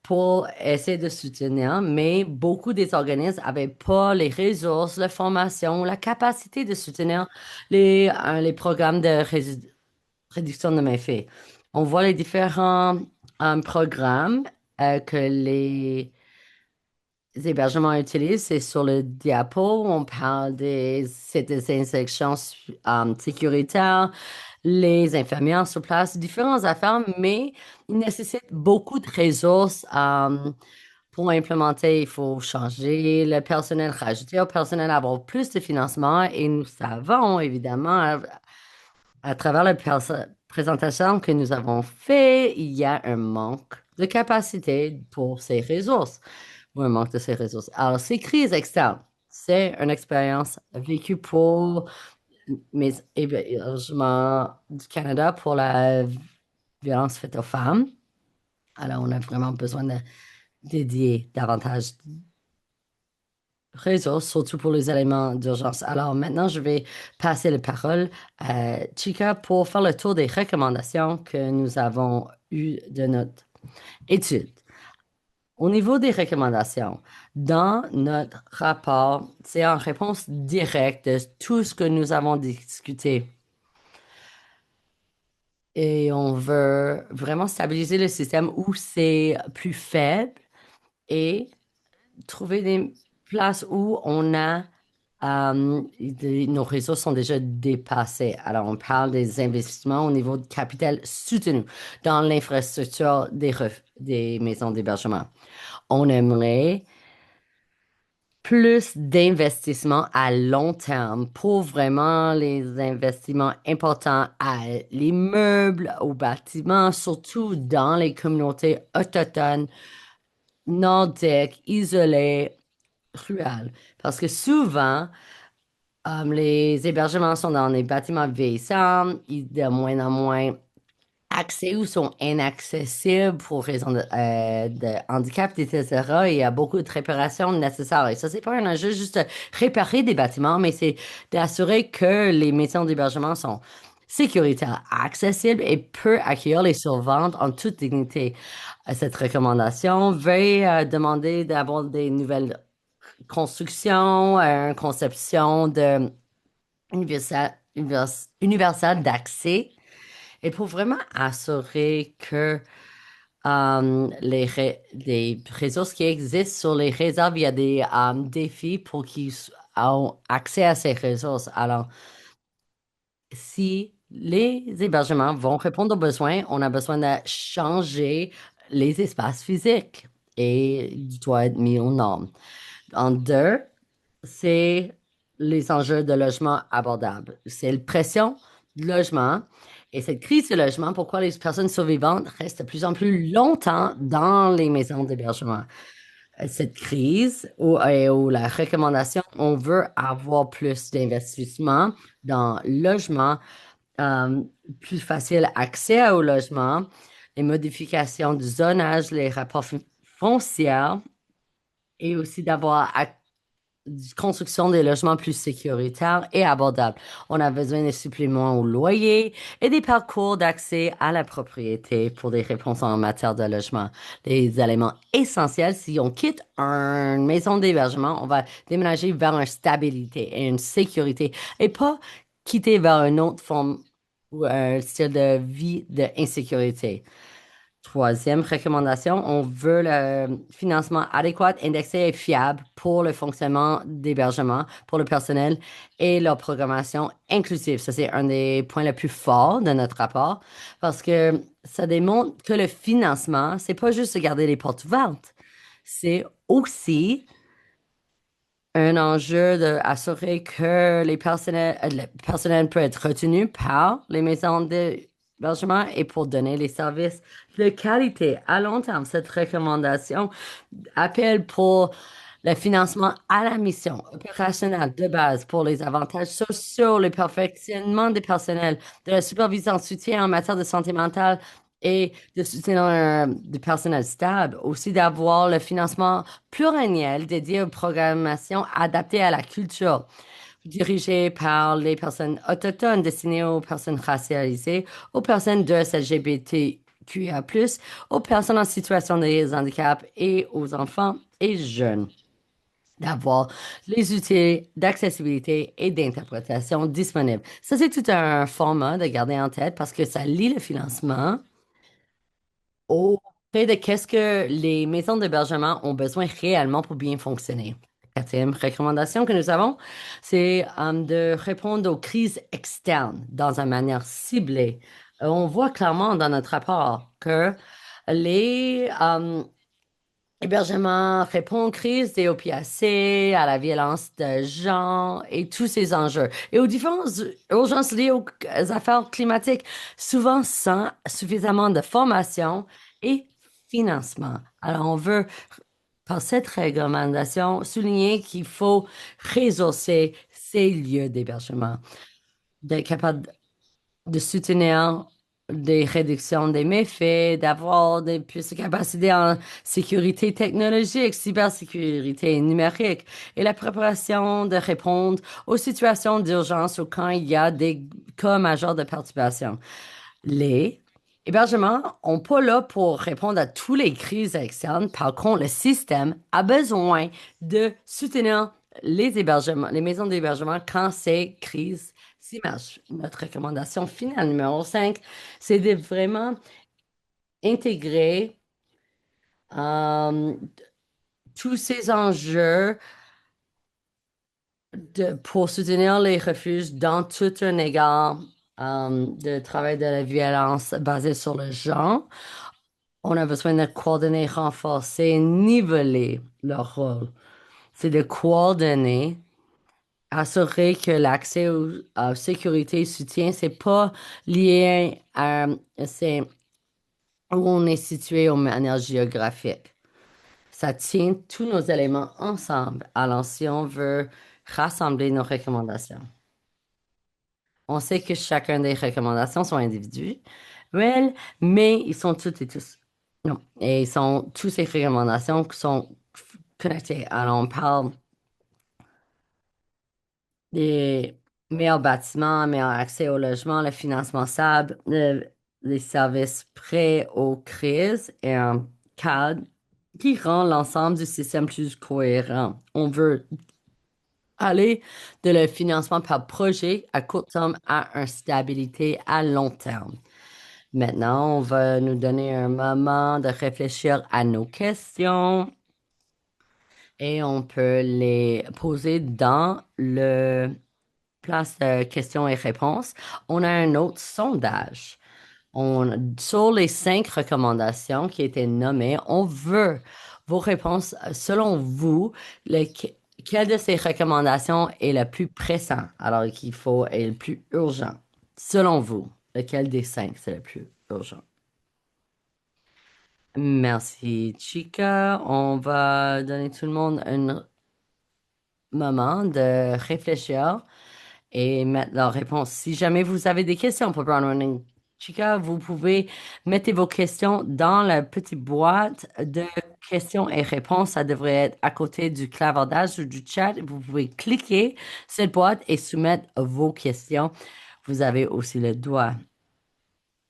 pour essayer de soutenir, mais beaucoup des organismes n'avaient pas les ressources, la formation, la capacité de soutenir les programmes de réduction de méfaits. On voit les différents programmes que les hébergements utilisent. C'est sur le diapo, on parle des sites de désinfection sécuritaires, les infirmières sur place, différentes affaires, mais ils nécessitent beaucoup de ressources. Pour implémenter, il faut changer le personnel, rajouter au personnel, avoir plus de financement et nous savons évidemment à travers la présentation que nous avons fait, il y a un manque de capacité pour ces ressources, ou un manque de ces ressources. Alors, ces crises externes, c'est une expérience vécue pour mes hébergements du Canada pour la violence faite aux femmes. Alors, on a vraiment besoin de dédier davantage ressources, surtout pour les éléments d'urgence. Alors maintenant, je vais passer la parole à Chica pour faire le tour des recommandations que nous avons eues de notre étude. Au niveau des recommandations, dans notre rapport, c'est en réponse directe de tout ce que nous avons discuté. Et on veut vraiment stabiliser le système où c'est plus faible et trouver des places où on a nos réseaux sont déjà dépassés. Alors, on parle des investissements au niveau de capital soutenu dans l'infrastructure des maisons d'hébergement. On aimerait plus d'investissements à long terme pour vraiment les investissements importants à l'immeuble, aux bâtiments, surtout dans les communautés autochtones, nordiques, isolées, rurales. Parce que souvent, les hébergements sont dans des bâtiments vieillissants, de moins en moins accès ou sont inaccessibles pour raison de handicap, etc. Il y a beaucoup de réparations nécessaires. Et ça, c'est pas un enjeu juste de réparer des bâtiments, mais c'est d'assurer que les maisons d'hébergement sont sécuritaires, accessibles et peuvent accueillir les survivantes en toute dignité. Cette recommandation veut demander d'avoir des nouvelles constructions, une conception de universel d'accès et pour vraiment assurer que les ressources qui existent sur les réserves, il y a des défis pour qu'ils aient accès à ces ressources. Alors, si les hébergements vont répondre aux besoins, on a besoin de changer les espaces physiques et il doit être mis aux normes. En deux, c'est les enjeux de logement abordable. C'est la pression du logement et cette crise de logement, pourquoi les personnes survivantes restent de plus en plus longtemps dans les maisons d'hébergement. Cette crise ou la recommandation, on veut avoir plus d'investissement dans le logement, euh, plus facile accès au logement, les modifications du zonage, les rapports fonciers et aussi d'avoir construction des logements plus sécuritaires et abordables. On a besoin de suppléments au loyer et des parcours d'accès à la propriété pour des réponses en matière de logement. Des éléments essentiels, si on quitte une maison d'hébergement, on va déménager vers une stabilité et une sécurité et pas quitter vers une autre forme ou un style de vie d'insécurité. Troisième recommandation, on veut le financement adéquat, indexé et fiable pour le fonctionnement d'hébergement, pour le personnel et leur programmation inclusive. Ça, c'est un des points les plus forts de notre rapport parce que ça démontre que le financement, c'est pas juste de garder les portes ouvertes, c'est aussi un enjeu d'assurer que le personnel peut être retenu par les maisons d'hébergement et pour donner les services de qualité à long terme. Cette recommandation appelle pour le financement à la mission opérationnelle de base pour les avantages sociaux, le perfectionnement des personnels, de la supervision, soutien en matière de santé mentale et de soutien du personnel stable. Aussi d'avoir le financement pluriannuel dédié aux programmations adaptées à la culture, dirigées par les personnes autochtones, destinées aux personnes racialisées, aux personnes de LGBTQIA+, aux personnes en situation de handicap et aux enfants et jeunes d'avoir les outils d'accessibilité et d'interprétation disponibles. Ça, c'est tout un format de garder en tête parce que ça lie le financement auprès de qu'est-ce que les maisons d'hébergement ont besoin réellement pour bien fonctionner. La quatrième recommandation que nous avons, c'est de répondre aux crises externes dans une manière ciblée. On voit clairement dans notre rapport que les hébergement répond aux crises des opiacés, à la violence de genre et tous ces enjeux. Et aux différentes urgences liées aux affaires climatiques, souvent sans suffisamment de formation et financement. Alors, on veut, par cette recommandation, souligner qu'il faut ressourcer ces lieux d'hébergement, d'être capable de soutenir des réductions des méfaits, d'avoir des plus de capacités en sécurité technologique, cybersécurité numérique et la préparation de répondre aux situations d'urgence ou quand il y a des cas majeurs de perturbation. Les hébergements sont pas là pour répondre à toutes les crises externes. Par contre, le système a besoin de soutenir les hébergements, les maisons d'hébergement quand ces crises s'imagent. Notre recommandation finale numéro 5, c'est de vraiment intégrer euh, tous ces enjeux pour soutenir les refuges dans tout un égard de travail de la violence basée sur le genre. On a besoin de coordonner, renforcer, niveler leur rôle. C'est de coordonner, assurer que l'accès à sécurité et soutien, c'est pas lié à c'est où on est situé de manière géographique. Ça tient tous nos éléments ensemble. Alors, si on veut rassembler nos recommandations, on sait que chacun des recommandations sont individuelles, mais ils sont toutes et tous. Non. Et ils sont toutes ces recommandations qui sont connectées. Alors, on parle des meilleurs bâtiments, meilleur accès au logement, le financement stable, les services prêts aux crises et un cadre qui rend l'ensemble du système plus cohérent. On veut aller de le financement par projet à court terme à une stabilité à long terme. Maintenant, on va nous donner un moment de réfléchir à nos questions et on peut les poser dans le place de questions et réponses. On a un autre sondage. Sur les 5 recommandations qui étaient nommées, on veut vos réponses. Selon vous, quelle de ces recommandations est la plus pressante, alors qu'il faut, est le plus urgent? Selon vous, lequel des 5 c'est le plus urgent? Merci, Chica. On va donner tout le monde un moment de réfléchir et mettre leur réponse. Si jamais vous avez des questions pour Brown Running Chica, vous pouvez mettre vos questions dans la petite boîte de questions et réponses. Ça devrait être à côté du clavardage ou du chat. Vous pouvez cliquer cette boîte et soumettre vos questions. Vous avez aussi le doigt.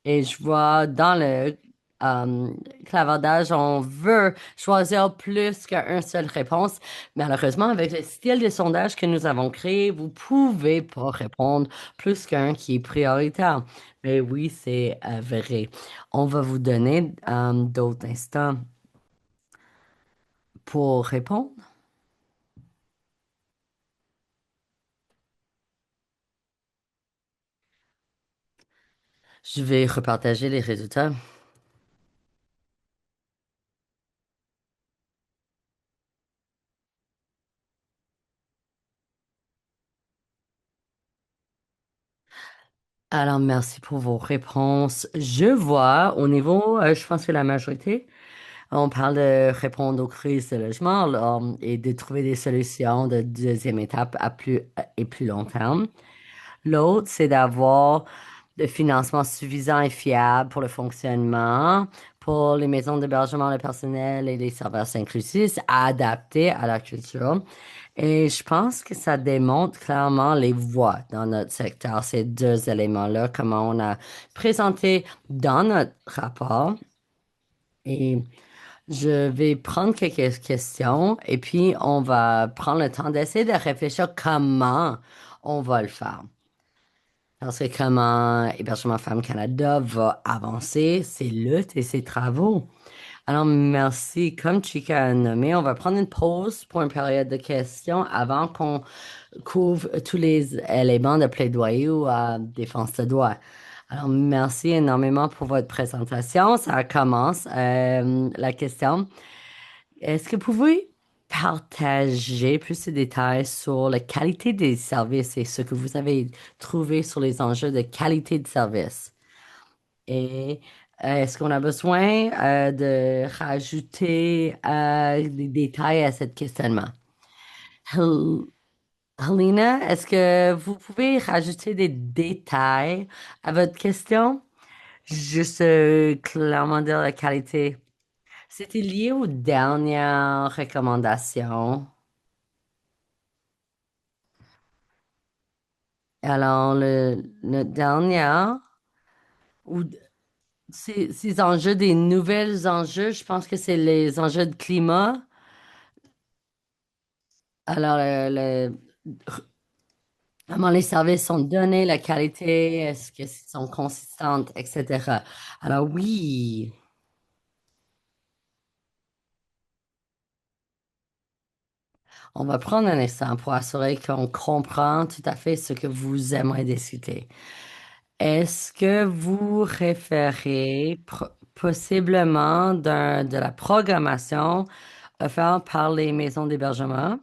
Et je vois dans le euh, clavardage, on veut choisir plus qu'une seule réponse. Malheureusement, avec le style de sondage que nous avons créé, vous pouvez pas répondre plus qu'un qui est prioritaire. Mais oui, c'est vrai. On va vous donner d'autres instants pour répondre. Je vais repartager les résultats. Alors, merci pour vos réponses. Je vois au niveau, je pense que la majorité, on parle de répondre aux crises de logement là, et de trouver des solutions de deuxième étape à plus et plus long terme. L'autre, c'est d'avoir le financement suffisant et fiable pour le fonctionnement, pour les maisons d'hébergement, le personnel et les services inclusifs adaptés à la culture. Et je pense que ça démontre clairement les voies dans notre secteur, ces deux éléments-là, comment on a présenté dans notre rapport. Et je vais prendre quelques questions et puis on va prendre le temps d'essayer de réfléchir comment on va le faire. Parce que comment Hébergement Femmes Canada va avancer ses luttes et ses travaux. Alors, merci. Comme Chika a nommé, on va prendre une pause pour une période de questions avant qu'on couvre tous les éléments de plaidoyer ou à défense de droit. Alors, merci énormément pour votre présentation. Ça commence. La question. Est-ce que vous pouvez partager plus de détails sur la qualité des services et ce que vous avez trouvé sur les enjeux de qualité de service? Et est-ce qu'on a besoin de rajouter des détails à ce questionnement? Hel- Helena, est-ce que vous pouvez rajouter des détails à votre question? Juste clairement dire la qualité. C'était lié aux dernières recommandations. Alors, le dernier, ou ces enjeux, des nouvelles enjeux, je pense que c'est les enjeux de climat. Alors, comment les services sont donnés, la qualité, est-ce qu'ils sont consistantes, etc. Alors, oui, on va prendre un instant pour assurer qu'on comprend tout à fait ce que vous aimeriez discuter. Est-ce que vous référez possiblement de la programmation offerte par les maisons d'hébergement?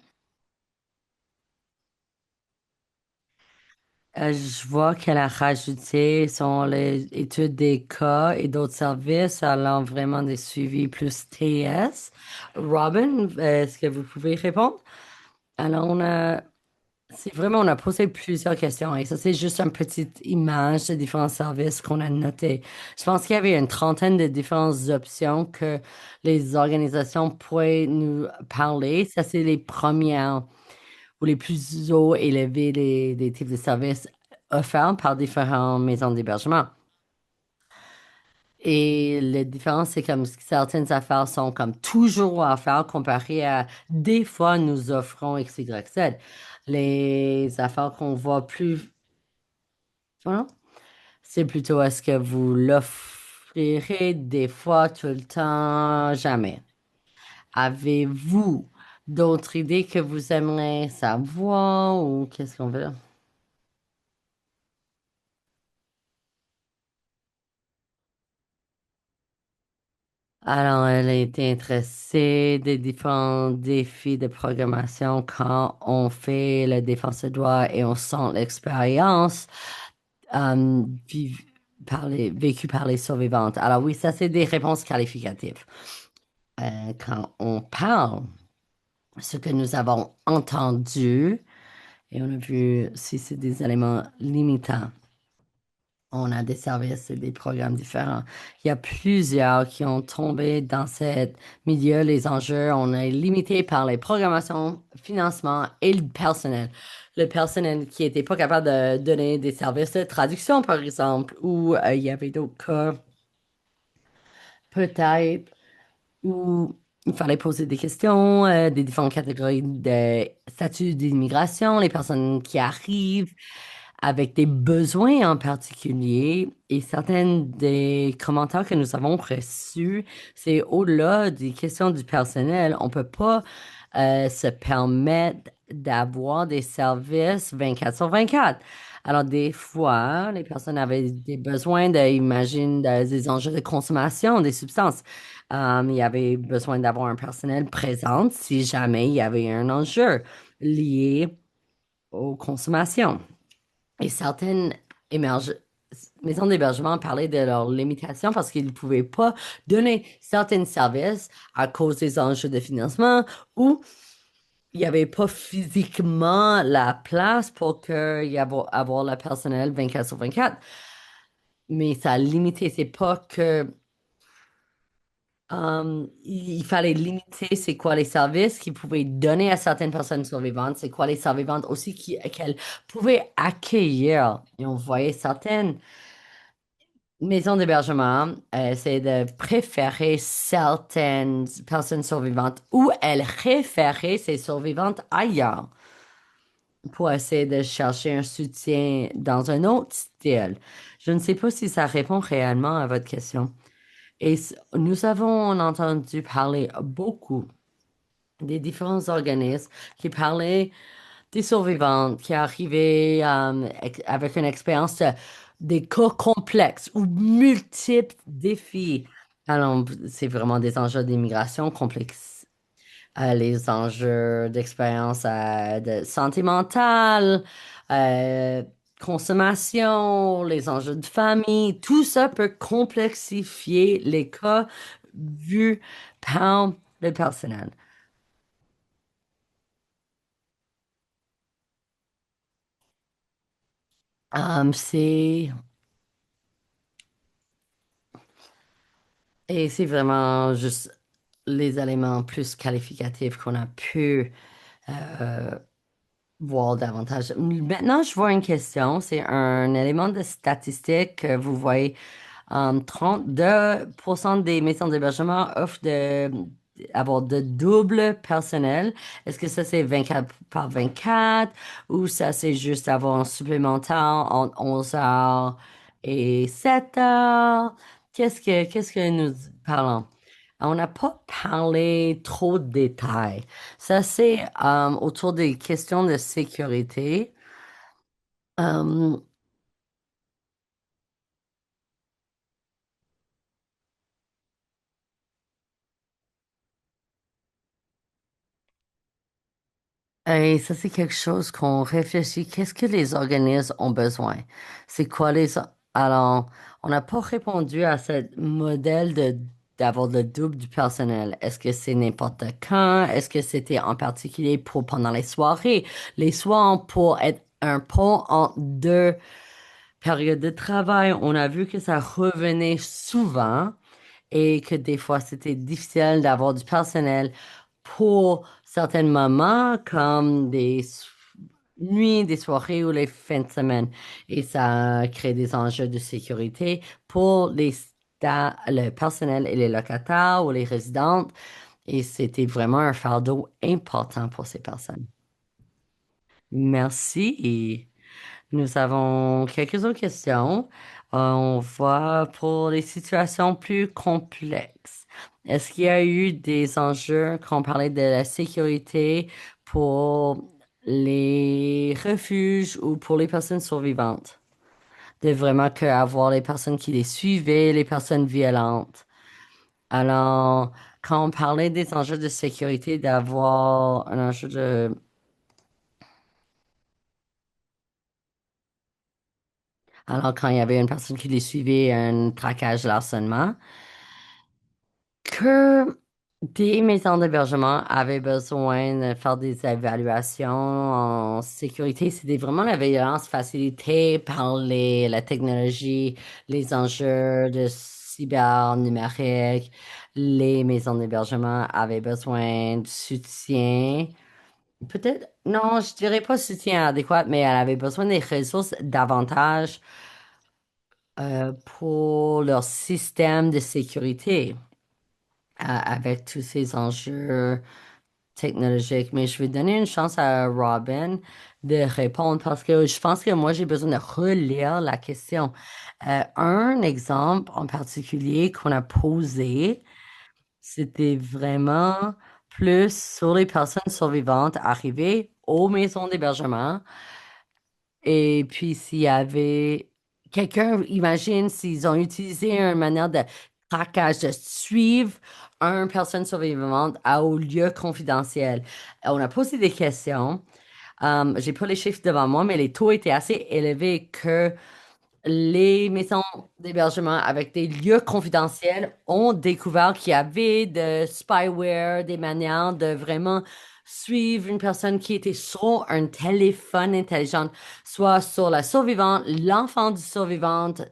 Je vois qu'elle a rajouté sur les études des cas et d'autres services allant vraiment des suivis plus TS. Robin, est-ce que vous pouvez répondre? Alors, c'est vraiment, on a posé plusieurs questions et ça, c'est juste une petite image des différents services qu'on a notés. Je pense qu'il y avait une trentaine de différentes options que les organisations pourraient nous parler. Ça, c'est les premières ou les plus hauts élevés des types de services offerts par différentes maisons d'hébergement. Et la différence, c'est comme certaines affaires sont comme toujours à faire comparé à des fois nous offrons X, Y, Z. Les affaires qu'on voit plus, voilà, c'est plutôt est-ce que vous l'offrirez des fois, tout le temps, jamais. Avez-vous d'autres idées que vous aimeriez savoir ou qu'est-ce qu'on veut? Alors, elle a été intéressée des différents défis de programmation quand on fait la défense de droit et on sent l'expérience euh, vive- vécue par les survivantes. Alors oui, ça, c'est des réponses qualificatives. Quand on parle, ce que nous avons entendu, et on a vu si c'est des éléments limitants. On a des services et des programmes différents. Il y a plusieurs qui ont tombé dans ce milieu. Les enjeux, on est limité par les programmations, financement et le personnel. Le personnel qui n'était pas capable de donner des services de traduction, par exemple, ou il y avait d'autres cas peut-être où il fallait poser des questions, des différentes catégories de statut d'immigration, les personnes qui arrivent avec des besoins en particulier. Et certains des commentaires que nous avons reçus, c'est au-delà des questions du personnel, on peut pas se permettre d'avoir des services 24 sur 24. Alors, des fois, les personnes avaient des besoins imagine, des enjeux de consommation des substances. Il y avait besoin d'avoir un personnel présent si jamais il y avait un enjeu lié aux consommations. Et certaines émerge- maisons d'hébergement parlaient de leurs limitations parce qu'ils ne pouvaient pas donner certains services à cause des enjeux de financement ou il n'y avait pas physiquement la place pour avoir le personnel 24 sur 24. Mais ça a limité. C'est pas que il fallait limiter c'est quoi les services qu'ils pouvaient donner à certaines personnes survivantes, c'est quoi les survivantes aussi qu'elles pouvaient accueillir. Et on voyait certaines maisons d'hébergement essayer de préférer certaines personnes survivantes ou elles référaient ces survivantes ailleurs pour essayer de chercher un soutien dans un autre style. Je ne sais pas si ça répond réellement à votre question. Et nous avons entendu parler beaucoup des différents organismes qui parlaient des survivantes qui arrivaient avec une expérience des cas complexes ou multiples défis. Alors, c'est vraiment des enjeux d'immigration complexes. Les enjeux d'expérience de santé mentale, euh, consommation, les enjeux de famille, tout ça peut complexifier les cas vus par le personnel. C'est et c'est vraiment juste les éléments plus qualificatifs qu'on a pu euh, voir davantage. Maintenant, je vois une question. C'est un élément de statistique que vous voyez. 32% des maisons d'hébergement offrent avoir de double personnel. Est-ce que ça c'est 24 par 24 ou ça c'est juste avoir un supplémentaire entre 11 heures et 7 heures? Qu'est-ce que nous parlons? On n'a pas parlé trop de détails. Ça c'est autour des questions de sécurité. Euh, Et ça, c'est quelque chose qu'on réfléchit. Qu'est-ce que les organismes ont besoin? C'est quoi Alors, on n'a pas répondu à ce modèle d'avoir le double du personnel. Est-ce que c'est n'importe quand? Est-ce que c'était en particulier pour pendant les soirées? Les soirs pour être un pont entre deux périodes de travail. On a vu que ça revenait souvent et que des fois c'était difficile d'avoir du personnel pour certains moments comme nuits, des soirées ou les fins de semaine. Et ça crée des enjeux de sécurité pour le personnel et les locataires ou les résidentes. Et c'était vraiment un fardeau important pour ces personnes. Merci. Et nous avons quelques autres questions. On voit pour les situations plus complexes. Est-ce qu'il y a eu des enjeux quand on parlait de la sécurité pour les refuges ou pour les personnes survivantes? De vraiment que avoir les personnes qui les suivaient, les personnes violentes. Alors, quand on parlait des enjeux de sécurité, d'avoir un enjeu de... Alors, quand il y avait une personne qui les suivait, un traquage, larcènement, que des maisons d'hébergement avaient besoin de faire des évaluations en sécurité. C'était vraiment la surveillance facilitée par la technologie, les enjeux de cyber numérique. Les maisons d'hébergement avaient besoin de soutien. Peut-être, non, je dirais pas soutien adéquat, mais elle avait besoin des ressources davantage pour leur système de sécurité avec tous ces enjeux technologiques. Mais je vais donner une chance à Robin de répondre parce que je pense que moi, j'ai besoin de relire la question. Un exemple en particulier qu'on a posé, c'était vraiment plus sur les personnes survivantes arrivées aux maisons d'hébergement. Et puis, s'il y avait quelqu'un, imagine s'ils ont utilisé une manière de traquage, de suivre une personne survivante au lieu confidentiel. On a posé des questions. J'ai pas les chiffres devant moi, mais les taux étaient assez élevés que les maisons d'hébergement avec des lieux confidentiels ont découvert qu'il y avait de spyware, des manières de vraiment suivre une personne qui était sur un téléphone intelligent, soit sur la survivante, l'enfant du survivante,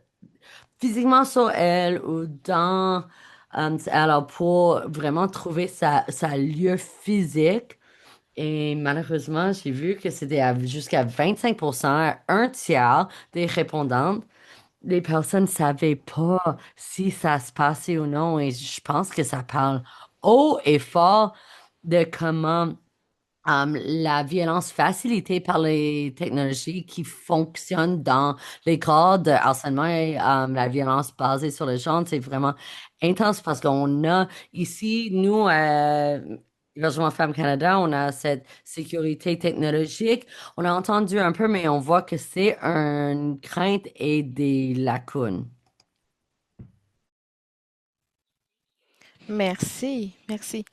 physiquement sur elle ou dans... alors, pour vraiment trouver sa lieu physique. Et malheureusement, j'ai vu que c'était jusqu'à 25%, un tiers des répondantes les personnes ne savaient pas si ça se passait ou non. Et je pense que ça parle haut et fort de comment la violence facilitée par les technologies qui fonctionnent dans les cas de harcèlement et la violence basée sur le genre, c'est vraiment intense parce qu'on a ici, nous, Hébergement Femmes Canada, on a cette sécurité technologique. On a entendu un peu, mais on voit que c'est une crainte et des lacunes. Merci, merci.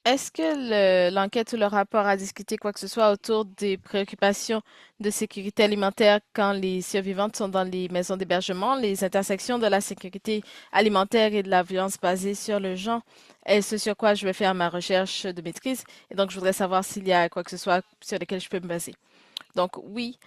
Est-ce que l'enquête ou le rapport a discuté quoi que ce soit autour des préoccupations de sécurité alimentaire quand les survivantes sont dans les maisons d'hébergement, les intersections de la sécurité alimentaire et de la violence basée sur le genre? Est ce sur quoi je vais faire ma recherche de maîtrise et donc je voudrais savoir s'il y a quoi que ce soit sur lequel je peux me baser. Donc oui,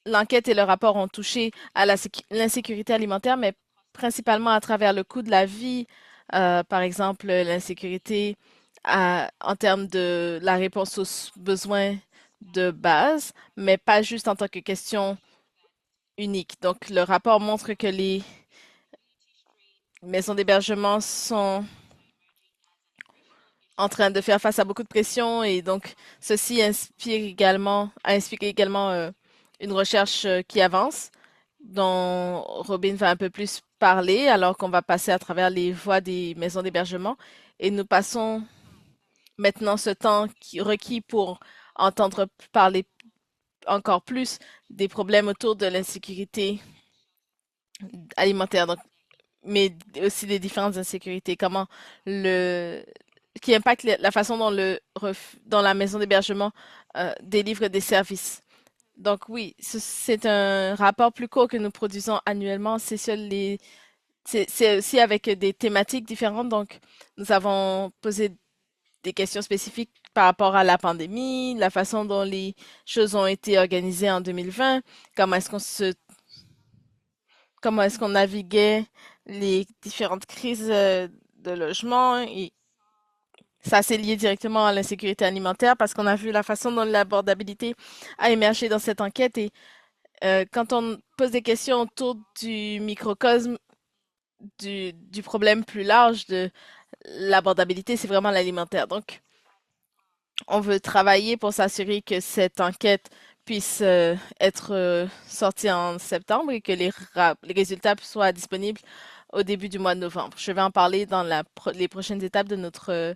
l'enquête et le rapport ont touché à l'insécurité alimentaire, mais principalement à travers le coût de la vie, par exemple l'insécurité en termes de la réponse aux besoins de base, mais pas juste en tant que question unique. Donc le rapport montre que les maisons d'hébergement sont en train de faire face à beaucoup de pression et donc ceci inspire également une recherche qui avance dont Robin va un peu plus parler alors qu'on va passer à travers les voies des maisons d'hébergement et nous passons maintenant ce temps requis pour entendre parler encore plus des problèmes autour de l'insécurité alimentaire, donc, mais aussi des différentes insécurités, comment le qui impacte la façon dont dans la maison d'hébergement délivre des services. Donc oui, c'est un rapport plus court que nous produisons annuellement. C'est aussi avec des thématiques différentes. Donc nous avons posé des questions spécifiques par rapport à la pandémie, la façon dont les choses ont été organisées en 2020, comment est-ce qu'on se comment est-ce qu'on naviguait les différentes crises de logement et ça s'est lié directement à l'insécurité alimentaire parce qu'on a vu la façon dont l'abordabilité a émergé dans cette enquête et quand on pose des questions autour du microcosme du problème plus large de l'abordabilité, c'est vraiment l'alimentaire. Donc, on veut travailler pour s'assurer que cette enquête puisse être sortie en septembre et que les résultats soient disponibles au début du mois de novembre. Je vais en parler dans les prochaines étapes de notre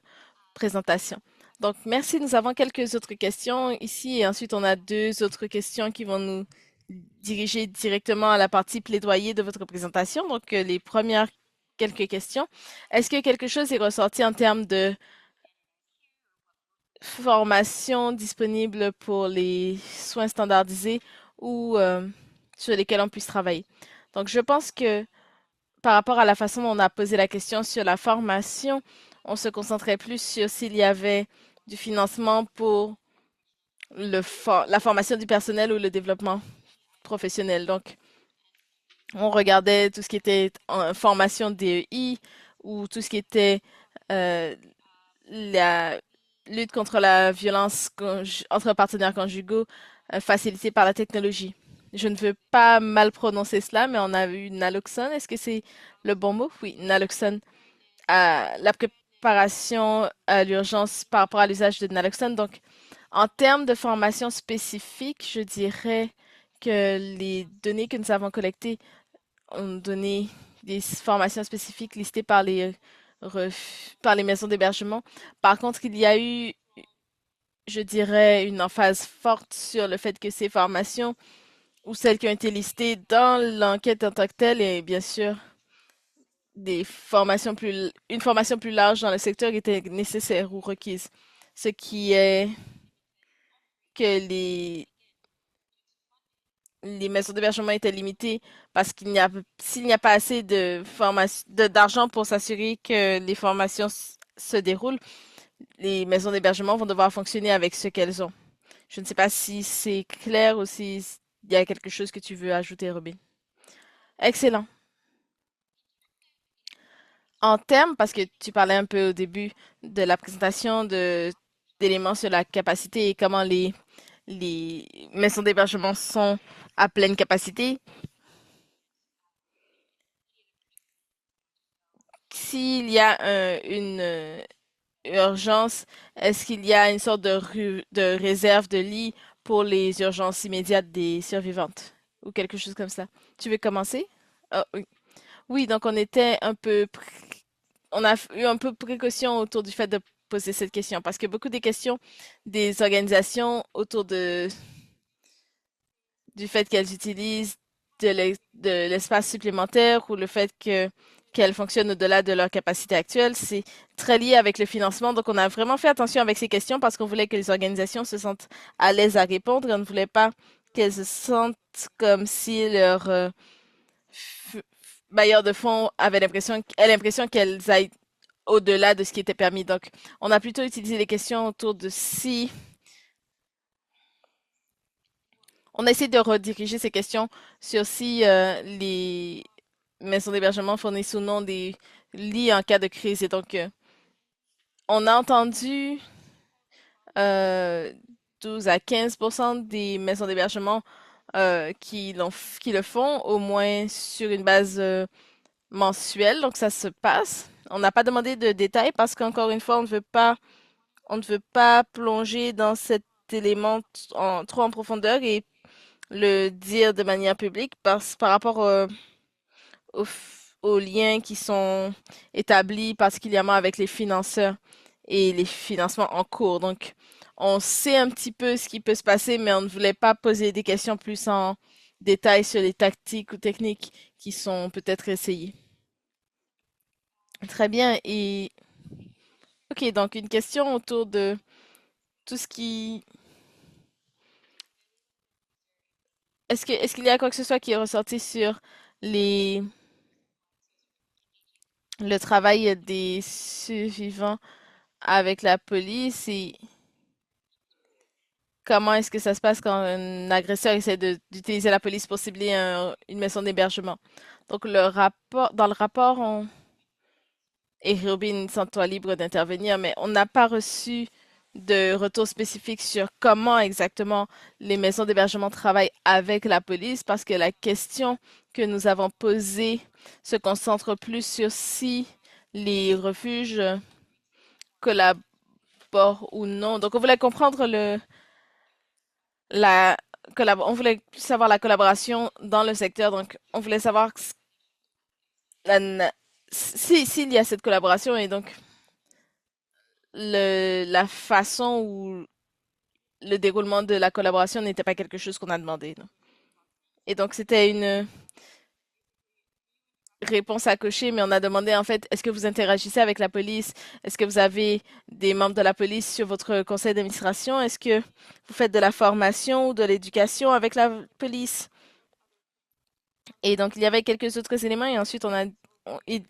présentation. Donc, merci. Nous avons quelques autres questions ici et ensuite on a deux autres questions qui vont nous diriger directement à la partie plaidoyer de votre présentation. Donc, les premières quelques questions. Est-ce que quelque chose est ressorti en termes de formation disponible pour les soins standardisés ou sur lesquels on puisse travailler? Donc, je pense que par rapport à la façon dont on a posé la question sur la formation, on se concentrait plus sur s'il y avait du financement pour la formation du personnel ou le développement professionnel. Donc, on regardait tout ce qui était en formation DEI ou tout ce qui était euh, la lutte contre la violence entre partenaires conjugaux facilitée par la technologie. je ne veux pas mal prononcer cela, mais on a eu naloxone. Est-ce que c'est le bon mot? Oui, naloxone. La préparation à l'urgence par rapport à l'usage de naloxone. Donc, en termes de formation spécifique, je dirais que les données que nous avons collectées ont donné des formations spécifiques listées par par les maisons d'hébergement. Par contre, il y a eu, je dirais, une emphase forte sur le fait que ces formations ou celles qui ont été listées dans l'enquête en tant que telle et bien sûr une formation plus large dans le secteur était nécessaire ou requise. Ce qui est que les maisons d'hébergement étaient limitées parce s'il n'y a pas assez d'argent pour s'assurer que les formations se déroulent, les maisons d'hébergement vont devoir fonctionner avec ce qu'elles ont. Je ne sais pas si c'est clair ou si il y a quelque chose que tu veux ajouter, Robin. Excellent. En termes, parce que tu parlais un peu au début de la présentation d'éléments sur la capacité et comment les maisons d'hébergement sont à pleine capacité, s'il y a une urgence, est-ce qu'il y a une sorte de réserve de lit pour les urgences immédiates des survivantes ou quelque chose comme ça? Tu veux commencer? Ah, oui. Oui, donc on a eu un peu de précaution autour du fait de poser cette question parce que beaucoup des questions des organisations du fait qu'elles utilisent de l'espace supplémentaire ou le fait qu'elles fonctionnent au-delà de leur capacité actuelle, c'est très lié avec le financement. Donc, on a vraiment fait attention avec ces questions parce qu'on voulait que les organisations se sentent à l'aise à répondre et on ne voulait pas qu'elles se sentent comme si leur f- bailleur de fonds ait l'impression qu'elles aillent au-delà de ce qui était permis. Donc, on a plutôt utilisé les questions autour de si on a essayé de rediriger ces questions sur si les maisons d'hébergement fournissent ou non des lits en cas de crise. Et donc, on a entendu euh, 12 à 15% des maisons d'hébergement qui le font, au moins sur une base mensuelle. Donc, ça se passe. On n'a pas demandé de détails parce qu'encore une fois, on ne veut pas plonger dans cet élément trop en profondeur et le dire de manière publique par rapport aux liens qui sont établis particulièrement avec les financeurs et les financements en cours. Donc, on sait un petit peu ce qui peut se passer, mais on ne voulait pas poser des questions plus en détail sur les tactiques ou techniques qui sont peut-être essayées. Très bien. Et ok, donc une question autour de tout ce qui... est-ce qu'il y a quoi que ce soit qui est ressorti sur les le travail des survivants avec la police et comment est-ce que ça se passe quand un agresseur essaie d'utiliser la police pour cibler une maison d'hébergement. Donc dans le rapport, et Robin, sens-toi libre d'intervenir, mais on n'a pas reçu de retour spécifique sur comment exactement les maisons d'hébergement travaillent avec la police parce que la question que nous avons posée se concentre plus sur si les refuges collaborent ou non. Donc, on voulait comprendre la, on voulait savoir la collaboration dans le secteur. Donc, on voulait savoir s'il y a cette collaboration et donc la façon ou le déroulement de la collaboration n'était pas quelque chose qu'on a demandé, non. Et donc, c'était une réponse à cocher, mais on a demandé en fait, est-ce que vous interagissez avec la police? Est-ce que vous avez des membres de la police sur votre conseil d'administration? Est-ce que vous faites de la formation ou de l'éducation avec la police? Et donc, il y avait quelques autres éléments et ensuite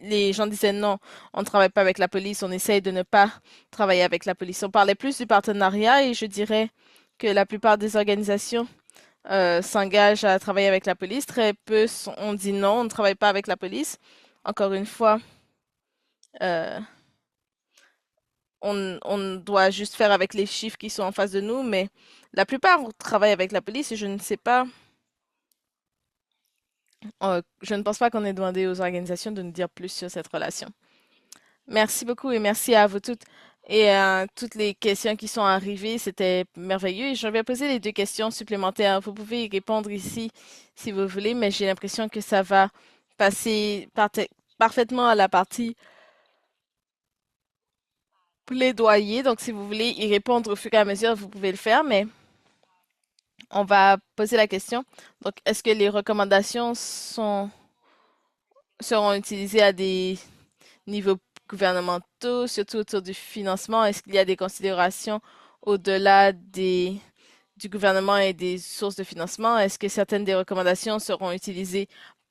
les gens disaient non, on ne travaille pas avec la police, on essaye de ne pas travailler avec la police. On parlait plus du partenariat et je dirais que la plupart des organisations s'engagent à travailler avec la police. Très peu ont dit non, on ne travaille pas avec la police. Encore une fois, euh, on doit juste faire avec les chiffres qui sont en face de nous, mais la plupart travaillent avec la police et je ne sais pas Je ne pense pas qu'on ait demandé aux organisations de nous dire plus sur cette relation. Merci beaucoup et merci à vous toutes et à toutes les questions qui sont arrivées. C'était merveilleux et je vais poser les deux questions supplémentaires. Vous pouvez y répondre ici si vous voulez, mais j'ai l'impression que ça va passer parfaitement à la partie plaidoyer. Donc, si vous voulez y répondre au fur et à mesure, vous pouvez le faire, mais on va poser la question. Donc, est-ce que les recommandations seront utilisées à des niveaux gouvernementaux, surtout autour du financement? Est-ce qu'il y a des considérations au-delà du gouvernement et des sources de financement? Est-ce que certaines des recommandations seront utilisées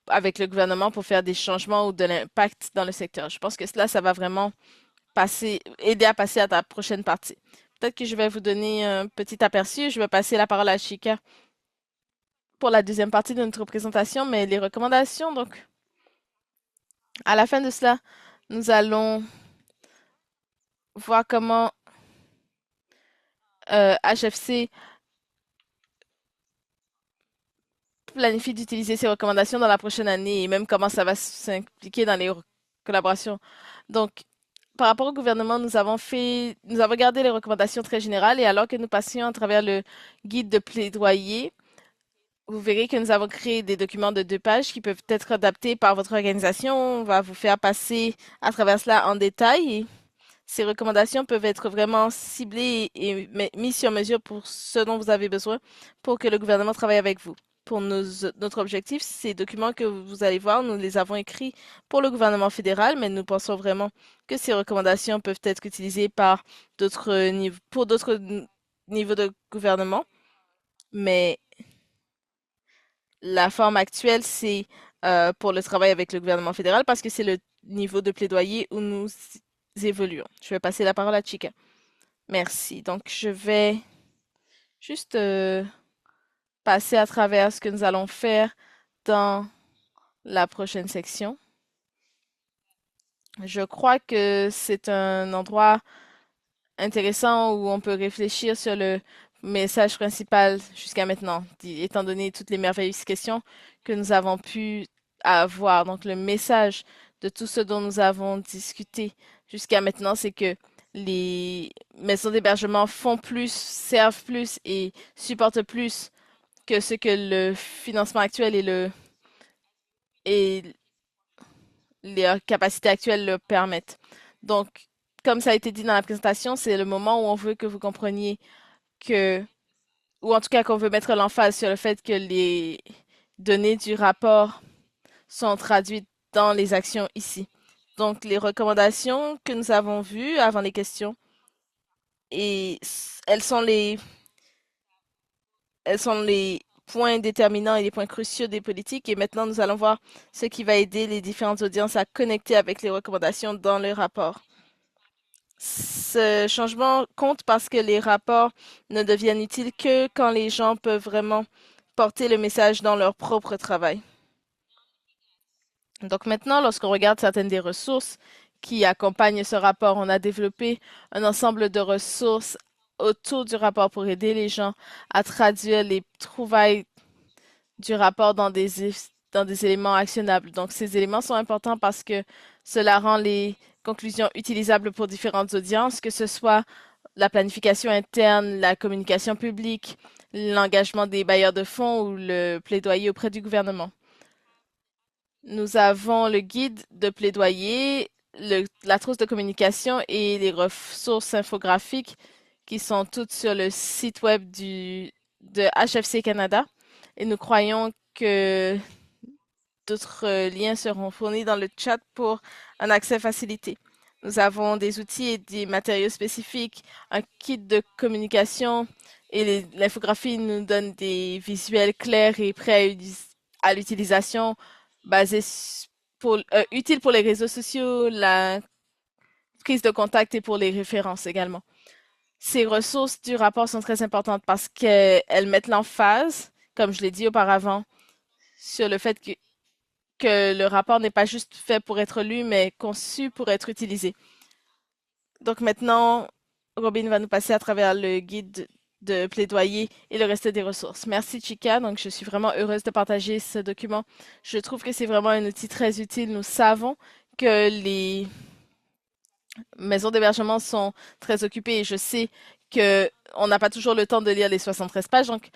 avec le gouvernement pour faire des changements ou de l'impact dans le secteur? Je pense que cela, ça va vraiment aider à passer à ta prochaine partie. Peut-être que je vais vous donner un petit aperçu. Je vais passer la parole à Chika pour la deuxième partie de notre présentation, mais les recommandations, donc, à la fin de cela, nous allons voir comment HFC planifie d'utiliser ces recommandations dans la prochaine année et même comment ça va s'impliquer dans les collaborations. Donc, par rapport au gouvernement, nous avons gardé les recommandations très générales et alors que nous passions à travers le guide de plaidoyer, vous verrez que nous avons créé des documents de 2 pages qui peuvent être adaptés par votre organisation. On va vous faire passer à travers cela en détail. Ces recommandations peuvent être vraiment ciblées et mises sur mesure pour ce dont vous avez besoin pour que le gouvernement travaille avec vous. Pour notre objectif, ces documents que vous allez voir, nous les avons écrits pour le gouvernement fédéral, mais nous pensons vraiment que ces recommandations peuvent être utilisées par pour d'autres niveaux de gouvernement. Mais la forme actuelle, c'est pour le travail avec le gouvernement fédéral parce que c'est le niveau de plaidoyer où nous évoluons. Je vais passer la parole à Chica. Merci. Donc, je vais juste passer à travers ce que nous allons faire dans la prochaine section. Je crois que c'est un endroit intéressant où on peut réfléchir sur le message principal jusqu'à maintenant, étant donné toutes les merveilleuses questions que nous avons pu avoir. Donc, le message de tout ce dont nous avons discuté jusqu'à maintenant, c'est que les maisons d'hébergement font plus, servent plus et supportent plus que ce que le financement actuel et les capacités actuelles le permettent. Donc, comme ça a été dit dans la présentation, c'est le moment où on veut que vous compreniez que, ou en tout cas qu'on veut mettre l'emphase sur le fait que les données du rapport sont traduites dans les actions ici. Donc, les recommandations que nous avons vues avant les questions, et elles sont les points déterminants et les points cruciaux des politiques. Et maintenant, nous allons voir ce qui va aider les différentes audiences à connecter avec les recommandations dans le rapport. Ce changement compte parce que les rapports ne deviennent utiles que quand les gens peuvent vraiment porter le message dans leur propre travail. Donc maintenant, lorsqu'on regarde certaines des ressources qui accompagnent ce rapport, on a développé un ensemble de ressources autour du rapport pour aider les gens à traduire les trouvailles du rapport dans des éléments actionnables. Donc ces éléments sont importants parce que cela rend les conclusions utilisables pour différentes audiences, que ce soit la planification interne, la communication publique, l'engagement des bailleurs de fonds ou le plaidoyer auprès du gouvernement. Nous avons le guide de plaidoyer, la trousse de communication et les ressources infographiques qui sont toutes sur le site web de HFC Canada. Et nous croyons que d'autres liens seront fournis dans le chat pour un accès facilité. Nous avons des outils et des matériaux spécifiques, un kit de communication et l'infographie nous donne des visuels clairs et prêts à l'utilisation, basés utiles pour les réseaux sociaux, la prise de contact et pour les références également. Ces ressources du rapport sont très importantes parce qu'elles mettent l'emphase, comme je l'ai dit auparavant, sur le fait que le rapport n'est pas juste fait pour être lu, mais conçu pour être utilisé. Donc maintenant, Robin va nous passer à travers le guide de plaidoyer et le reste des ressources. Merci Chika, donc je suis vraiment heureuse de partager ce document. Je trouve que c'est vraiment un outil très utile. Nous savons que les maisons d'hébergement sont très occupées et je sais que on n'a pas toujours le temps de lire les 73 pages, donc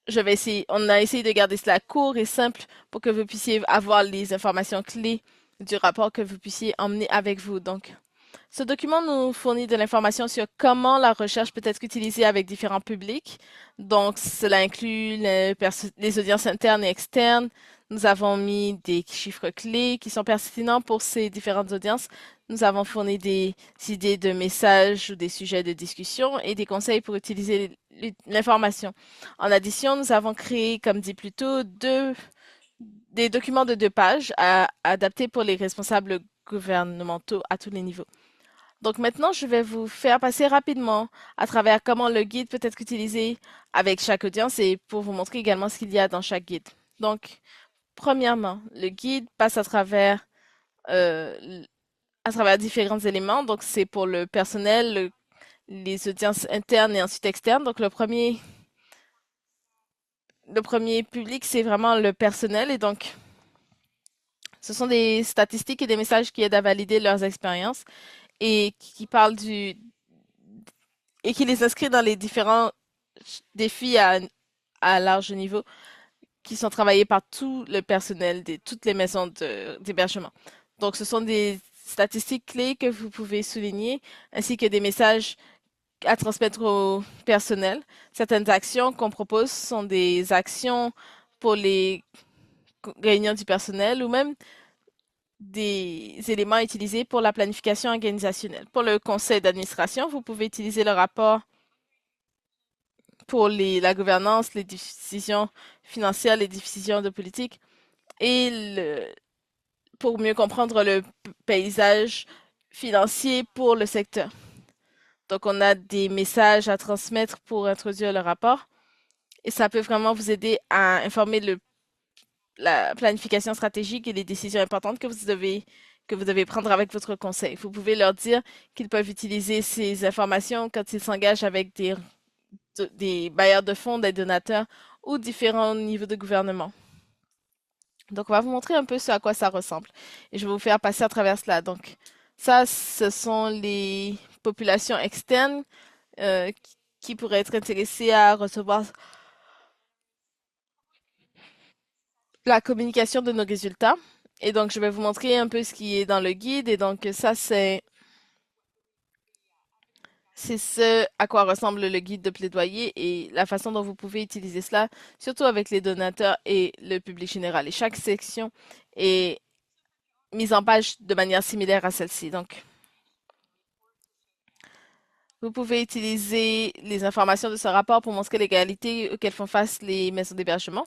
on a essayé de garder cela court et simple pour que vous puissiez avoir les informations clés du rapport que vous puissiez emmener avec vous. Donc, ce document nous fournit de l'information sur comment la recherche peut être utilisée avec différents publics. Donc, cela inclut les audiences internes et externes. Nous avons mis des chiffres clés qui sont pertinents pour ces différentes audiences. Nous avons fourni des idées de messages ou des sujets de discussion et des conseils pour utiliser l'information. En addition, nous avons créé, comme dit plus tôt, des documents de 2 pages adaptés pour les responsables gouvernementaux à tous les niveaux. Donc maintenant, je vais vous faire passer rapidement à travers comment le guide peut être utilisé avec chaque audience et pour vous montrer également ce qu'il y a dans chaque guide. Donc, premièrement, le guide passe à travers différents éléments. Donc, c'est pour le personnel, les audiences internes et ensuite externes. Donc, le premier public, c'est vraiment le personnel et donc, ce sont des statistiques et des messages qui aident à valider leurs expériences et qui parlent et qui les inscrit dans les différents défis à large niveau qui sont travaillés par tout le personnel de toutes les maisons d'hébergement. Donc, ce sont des statistiques clés que vous pouvez souligner, ainsi que des messages à transmettre au personnel. Certaines actions qu'on propose sont des actions pour les réunions du personnel ou même des éléments utilisés pour la planification organisationnelle. Pour le conseil d'administration, vous pouvez utiliser le rapport pour la gouvernance, les décisions financières, les décisions de politique et pour mieux comprendre le paysage financier pour le secteur. Donc, on a des messages à transmettre pour introduire le rapport et ça peut vraiment vous aider à informer la planification stratégique et les décisions importantes que vous devez prendre avec votre conseil. Vous pouvez leur dire qu'ils peuvent utiliser ces informations quand ils s'engagent avec des bailleurs de fonds, des donateurs ou différents niveaux de gouvernement. Donc, on va vous montrer un peu ce à quoi ça ressemble. Et je vais vous faire passer à travers cela. Donc, ça, ce sont les populations externes qui pourraient être intéressées à recevoir la communication de nos résultats. Et donc, je vais vous montrer un peu ce qui est dans le guide. Et donc, ça, c'est ce à quoi ressemble le guide de plaidoyer et la façon dont vous pouvez utiliser cela, surtout avec les donateurs et le public général. Et chaque section est mise en page de manière similaire à celle-ci. Donc, vous pouvez utiliser les informations de ce rapport pour montrer l'égalité auxquelles font face les maisons d'hébergement.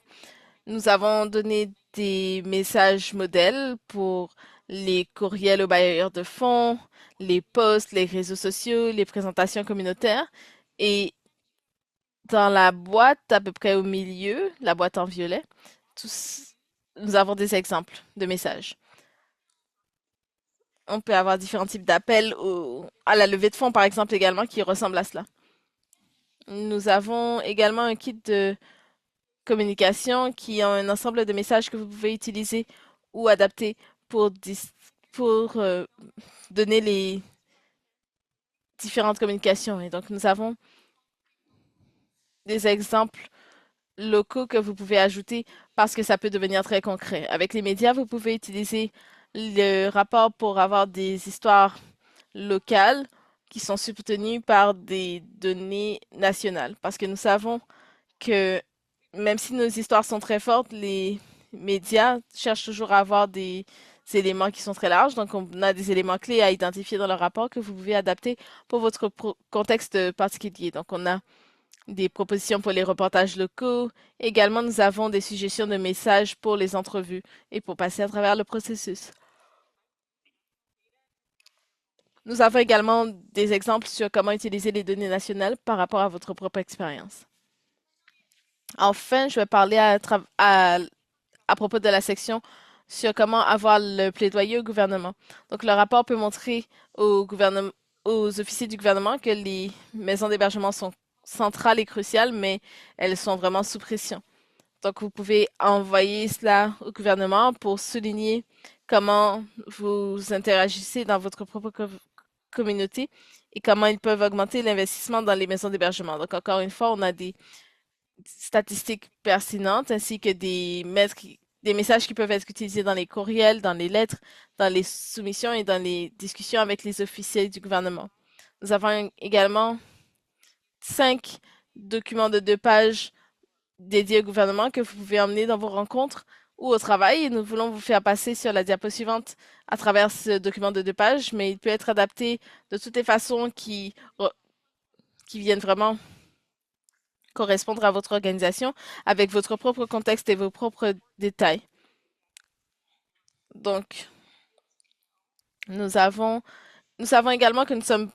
Nous avons donné des messages modèles pour les courriels aux bailleurs de fonds, les posts, les réseaux sociaux, les présentations communautaires. Et dans la boîte, à peu près au milieu, la boîte en violet, tous, nous avons des exemples de messages. On peut avoir différents types d'appels à la levée de fonds, par exemple, également, qui ressemblent à cela. Nous avons également un kit de communication qui a un ensemble de messages que vous pouvez utiliser ou adapter pour, pour donner les différentes communications. Et donc, nous avons des exemples locaux que vous pouvez ajouter parce que ça peut devenir très concret. Avec les médias, vous pouvez utiliser le rapport pour avoir des histoires locales qui sont soutenues par des données nationales. Parce que nous savons que même si nos histoires sont très fortes, les médias cherchent toujours à avoir des éléments qui sont très larges. Donc, on a des éléments clés à identifier dans le rapport que vous pouvez adapter pour votre contexte particulier. Donc, on a des propositions pour les reportages locaux. Également, nous avons des suggestions de messages pour les entrevues et pour passer à travers le processus. Nous avons également des exemples sur comment utiliser les données nationales par rapport à votre propre expérience. Enfin, je vais parler à propos de la section sur comment avoir le plaidoyer au gouvernement. Donc, le rapport peut montrer aux officiers du gouvernement que les maisons d'hébergement centrales et cruciales, mais elles sont vraiment sous pression. Donc, vous pouvez envoyer cela au gouvernement pour souligner comment vous interagissez dans votre propre communauté et comment ils peuvent augmenter l'investissement dans les maisons d'hébergement. Donc, encore une fois, on a des statistiques pertinentes ainsi que des messages qui peuvent être utilisés dans les courriels, dans les lettres, dans les soumissions et dans les discussions avec les officiels du gouvernement. Nous avons également 5 documents de 2 pages dédiés au gouvernement que vous pouvez emmener dans vos rencontres ou au travail et nous voulons vous faire passer sur la diapo suivante à travers ce document de 2 pages, mais il peut être adapté de toutes les façons qui viennent vraiment correspondre à votre organisation avec votre propre contexte et vos propres détails. Donc, nous avons, nous savons également que nous sommes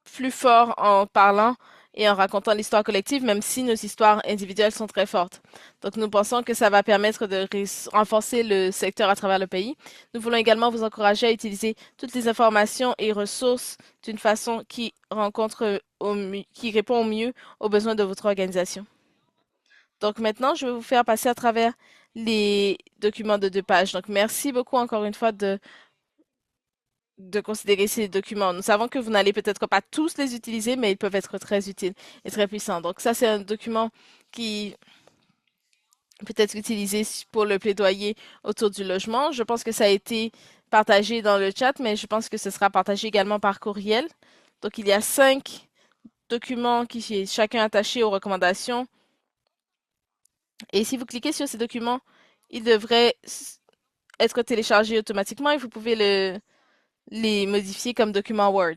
plus forts en parlant et en racontant l'histoire collective, même si nos histoires individuelles sont très fortes. Donc, nous pensons que ça va permettre de renforcer le secteur à travers le pays. Nous voulons également vous encourager à utiliser toutes les informations et ressources d'une façon qui répond au mieux aux besoins de votre organisation. Donc maintenant, je vais vous faire passer à travers les documents de 2 pages. Donc merci beaucoup encore une fois de considérer ces documents. Nous savons que vous n'allez peut-être pas tous les utiliser, mais ils peuvent être très utiles et très puissants. Donc ça, c'est un document qui peut être utilisé pour le plaidoyer autour du logement. Je pense que ça a été partagé dans le chat, mais je pense que ce sera partagé également par courriel. Donc il y a 5 documents qui sont chacun attachés aux recommandations. Et si vous cliquez sur ces documents, ils devraient être téléchargés automatiquement et vous pouvez les modifier comme document Word.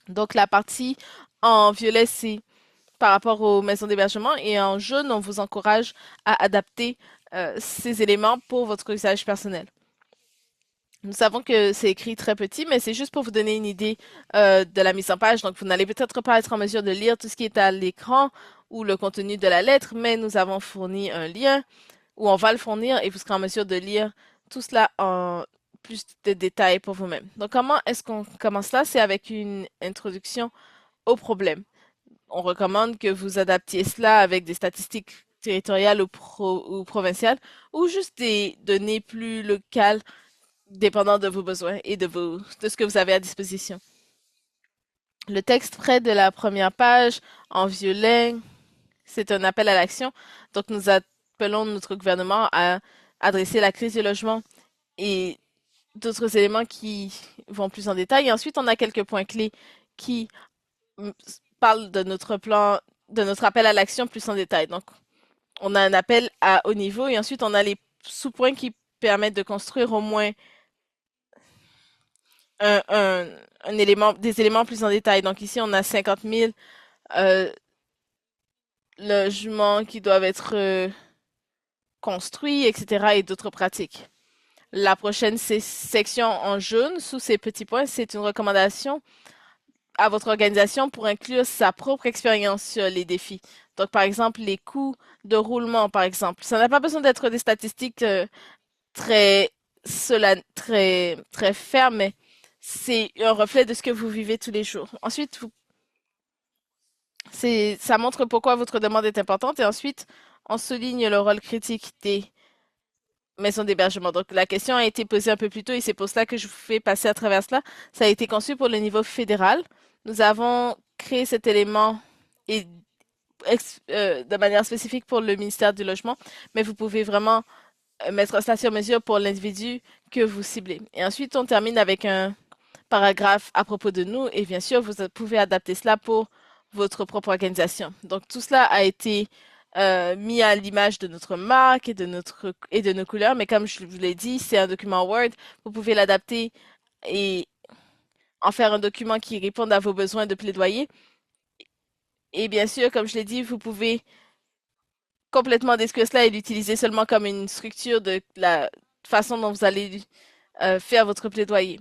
Donc la partie en violet, c'est par rapport aux maisons d'hébergement et en jaune, on vous encourage à adapter ces éléments pour votre usage personnel. Nous savons que c'est écrit très petit, mais c'est juste pour vous donner une idée de la mise en page. Donc, vous n'allez peut-être pas être en mesure de lire tout ce qui est à l'écran ou le contenu de la lettre, mais nous avons fourni un lien où on va le fournir et vous serez en mesure de lire tout cela en plus de détails pour vous-même. Donc, comment est-ce qu'on commence cela? C'est avec une introduction au problème. On recommande que vous adaptiez cela avec des statistiques territoriales ou provinciales ou juste des données plus locales dépendant de vos besoins et de ce que vous avez à disposition. Le texte près de la première page, en violet, c'est un appel à l'action. Donc, nous appelons notre gouvernement à adresser la crise du logement et d'autres éléments qui vont plus en détail. Et ensuite, on a quelques points clés qui parlent de notre plan, de notre appel à l'action plus en détail. Donc, on a un appel à haut niveau et ensuite, on a les sous-points qui permettent de construire au moins un, un, des éléments plus en détail. Donc ici, on a 50 000 euh, logements qui doivent être construits, etc. et d'autres pratiques. La prochaine section en jaune, sous ces petits points, c'est une recommandation à votre organisation pour inclure sa propre expérience sur les défis. Donc, par exemple, les coûts de roulement, par exemple. Ça n'a pas besoin d'être des statistiques très, très fermes, mais c'est un reflet de ce que vous vivez tous les jours. Ensuite, ça montre pourquoi votre demande est importante et ensuite, on souligne le rôle critique des maisons d'hébergement. Donc, la question a été posée un peu plus tôt et c'est pour cela que je vous fais passer à travers cela. Ça a été conçu pour le niveau fédéral. Nous avons créé cet élément et, de manière spécifique pour le ministère du Logement, mais vous pouvez vraiment mettre cela sur mesure pour l'individu que vous ciblez. Et ensuite, on termine avec un paragraphe à propos de nous et bien sûr, vous pouvez adapter cela pour votre propre organisation. Donc, tout cela a été mis à l'image de notre marque et de nos couleurs, mais comme je vous l'ai dit, c'est un document Word. Vous pouvez l'adapter et en faire un document qui réponde à vos besoins de plaidoyer. Et bien sûr, comme je l'ai dit, vous pouvez complètement détruire cela et l'utiliser seulement comme une structure de la façon dont vous allez faire votre plaidoyer.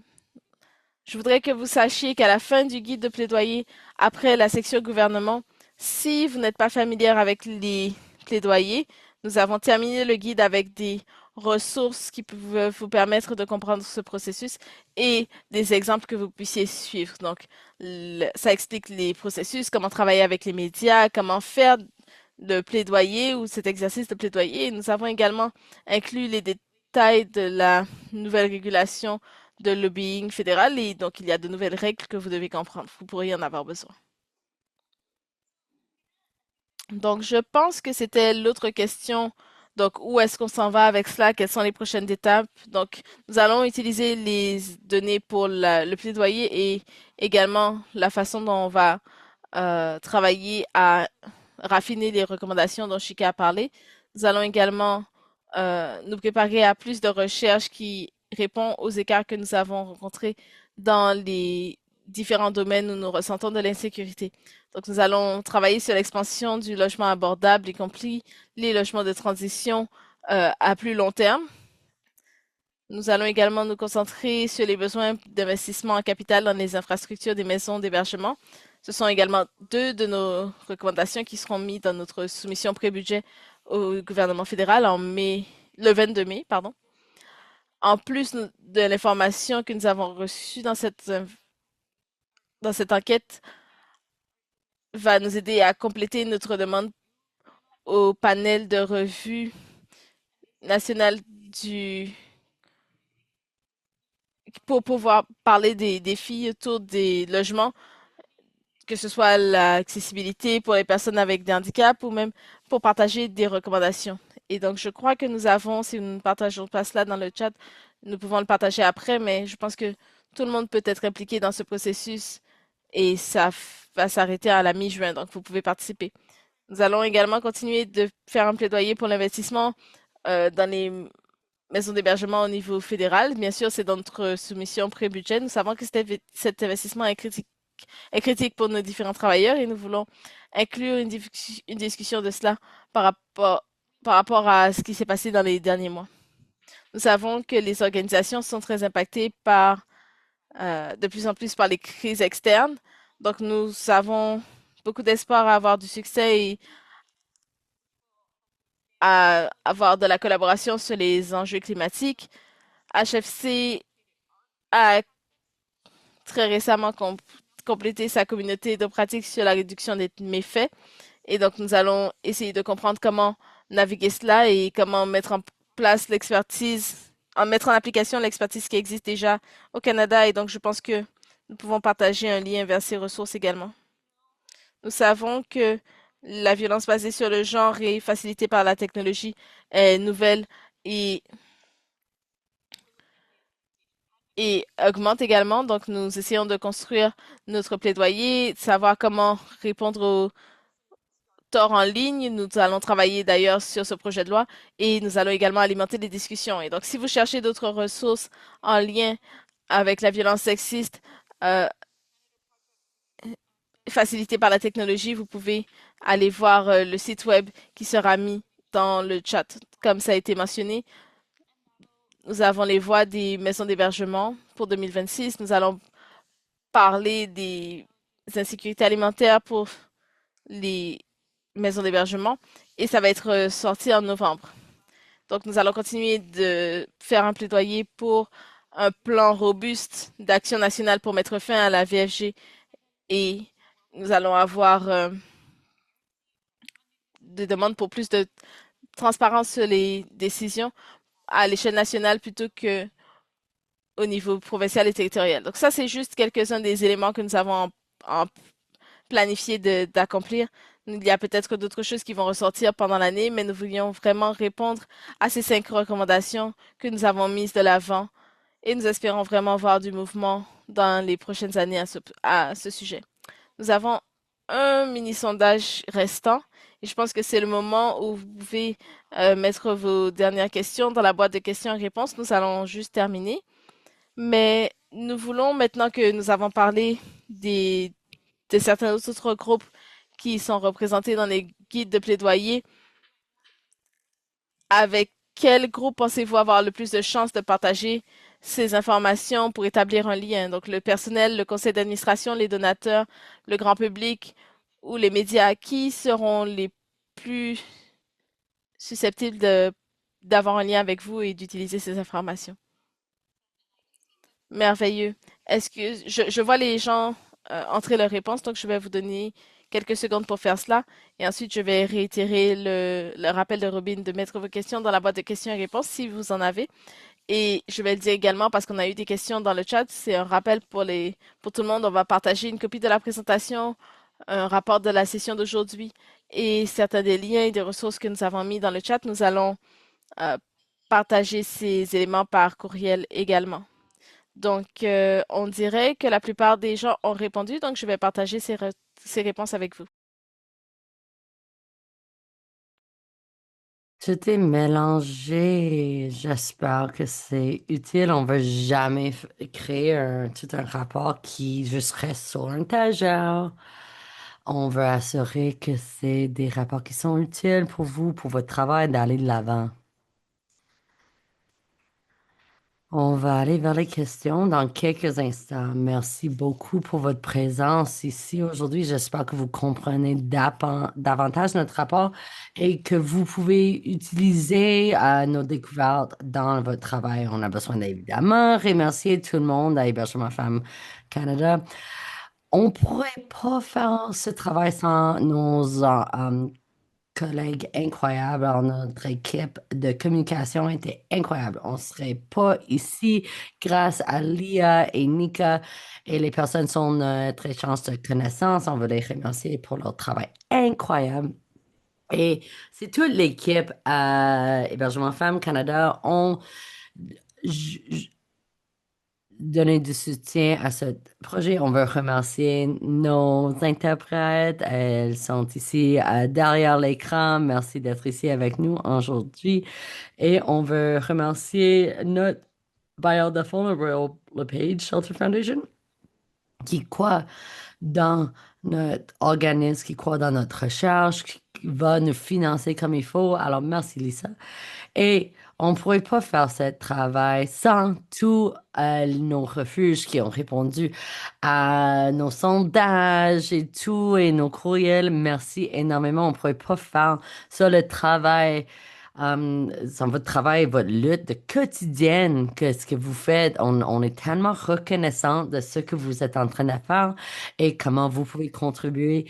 Je voudrais que vous sachiez qu'à la fin du guide de plaidoyer, après la section gouvernement, si vous n'êtes pas familière avec les plaidoyers, nous avons terminé le guide avec des ressources qui peuvent vous permettre de comprendre ce processus et des exemples que vous puissiez suivre. Donc, ça explique les processus, comment travailler avec les médias, comment faire le plaidoyer ou cet exercice de plaidoyer. Nous avons également inclus les détails de la nouvelle régulation de lobbying fédéral et donc il y a de nouvelles règles que vous devez comprendre. Vous pourriez en avoir besoin. Donc, je pense que c'était l'autre question. Donc, où est-ce qu'on s'en va avec cela? Quelles sont les prochaines étapes? Donc, nous allons utiliser les données pour le plaidoyer et également la façon dont on va travailler à raffiner les recommandations dont Chika a parlé. Nous allons également nous préparer à plus de recherches qui répondent aux écarts que nous avons rencontrés dans les différents domaines où nous ressentons de l'insécurité. Donc, nous allons travailler sur l'expansion du logement abordable, y compris les logements de transition à plus long terme. Nous allons également nous concentrer sur les besoins d'investissement en capital dans les infrastructures des maisons d'hébergement. Ce sont également deux de nos recommandations qui seront mises dans notre soumission pré-budget au gouvernement fédéral en mai, le 22 mai, pardon. En plus de l'information que nous avons reçue dans cette enquête, va nous aider à compléter notre demande au panel de revue nationale du pour pouvoir parler des défis autour des logements, que ce soit l'accessibilité pour les personnes avec des handicaps ou même pour partager des recommandations. Et donc, je crois que nous avons, si nous ne partageons pas cela dans le chat, nous pouvons le partager après, mais je pense que tout le monde peut être impliqué dans ce processus et ça va s'arrêter à la mi-juin, donc vous pouvez participer. Nous allons également continuer de faire un plaidoyer pour l'investissement dans les maisons d'hébergement au niveau fédéral. Bien sûr, c'est dans notre soumission pré-budget. Nous savons que cet investissement est critique pour nos différents travailleurs et nous voulons inclure une discussion de cela par rapport, par rapport à ce qui s'est passé dans les derniers mois. Nous savons que les organisations sont très impactées par, de plus en plus par les crises externes. Donc, nous avons beaucoup d'espoir à avoir du succès et à avoir de la collaboration sur les enjeux climatiques. HFC a très récemment complété sa communauté de pratique sur la réduction des méfaits. Et donc, nous allons essayer de comprendre comment naviguer cela et comment mettre en place l'expertise, en mettre en application l'expertise qui existe déjà au Canada. Et donc, je pense que nous pouvons partager un lien vers ces ressources également. Nous savons que la violence basée sur le genre et facilitée par la technologie est nouvelle et, et augmente également. Donc, nous essayons de construire notre plaidoyer, de savoir comment répondre aux torts en ligne. Nous allons travailler d'ailleurs sur ce projet de loi et nous allons également alimenter les discussions. Et donc, si vous cherchez d'autres ressources en lien avec la violence sexiste, euh, facilité par la technologie, vous pouvez aller voir le site web qui sera mis dans le chat. Comme ça a été mentionné, nous avons les voies des maisons d'hébergement pour 2026. Nous allons parler des insécurités alimentaires pour les maisons d'hébergement et ça va être sorti en novembre. Donc, nous allons continuer de faire un plaidoyer pour un plan robuste d'action nationale pour mettre fin à la VFG et nous allons avoir des demandes pour plus de transparence sur les décisions à l'échelle nationale plutôt que au niveau provincial et territorial. Donc ça, c'est juste quelques-uns des éléments que nous avons en planifié d'accomplir. Il y a peut-être d'autres choses qui vont ressortir pendant l'année, mais nous voulions vraiment répondre à ces 5 recommandations que nous avons mises de l'avant et nous espérons vraiment voir du mouvement dans les prochaines années à ce sujet. Nous avons un mini-sondage restant et je pense que c'est le moment où vous pouvez mettre vos dernières questions dans la boîte de questions et réponses. Nous allons juste terminer. Mais nous voulons, maintenant que nous avons parlé de certains autres groupes qui sont représentés dans les guides de plaidoyer, avec quel groupe pensez-vous avoir le plus de chances de partager ces informations pour établir un lien? Donc, le personnel, le conseil d'administration, les donateurs, le grand public ou les médias, qui seront les plus susceptibles d'avoir un lien avec vous et d'utiliser ces informations. Merveilleux. Est-ce que je vois les gens entrer leurs réponses, donc je vais vous donner quelques secondes pour faire cela. Et ensuite, je vais réitérer le rappel de Robin de mettre vos questions dans la boîte de questions et réponses si vous en avez. Et je vais le dire également parce qu'on a eu des questions dans le chat. C'est un rappel pour tout le monde. On va partager une copie de la présentation, un rapport de la session d'aujourd'hui et certains des liens et des ressources que nous avons mis dans le chat. Nous allons euh, partager ces éléments par courriel également. Donc, on dirait que la plupart des gens ont répondu, donc je vais partager ces réponses avec vous. Tout est mélangé. J'espère que c'est utile. On veut jamais créer tout un rapport qui juste reste sur un étagère. On veut assurer que c'est des rapports qui sont utiles pour vous, pour votre travail, d'aller de l'avant. On va aller vers les questions dans quelques instants. Merci beaucoup pour votre présence ici aujourd'hui. J'espère que vous comprenez davantage notre rapport et que vous pouvez utiliser nos découvertes dans votre travail. On a besoin d'évidemment remercier tout le monde à Hébergement Femmes Canada. On pourrait pas faire ce travail sans nos collègues incroyables. Alors, notre équipe de communication était incroyable. On ne serait pas ici grâce à Lia et Nika et les personnes sont notre échange de connaissances. On veut les remercier pour leur travail incroyable. Et c'est toute l'équipe à Hébergement Femmes Canada. On donner du soutien à ce projet. On veut remercier nos interprètes. Elles sont ici derrière l'écran. Merci d'être ici avec nous aujourd'hui. Et on veut remercier notre bailleur de fonds, le Royal LePage Shelter Foundation, qui croit dans notre organisme, qui croit dans notre recherche, qui va nous financer comme il faut. Alors, merci Lisa. Et on ne pourrait pas faire ce travail sans tous nos refuges qui ont répondu à nos sondages et tout, et nos courriels. Merci énormément. On ne pourrait pas faire ça, le travail, sans votre travail, votre lutte quotidienne, que ce que vous faites. On est tellement reconnaissant de ce que vous êtes en train de faire et comment vous pouvez contribuer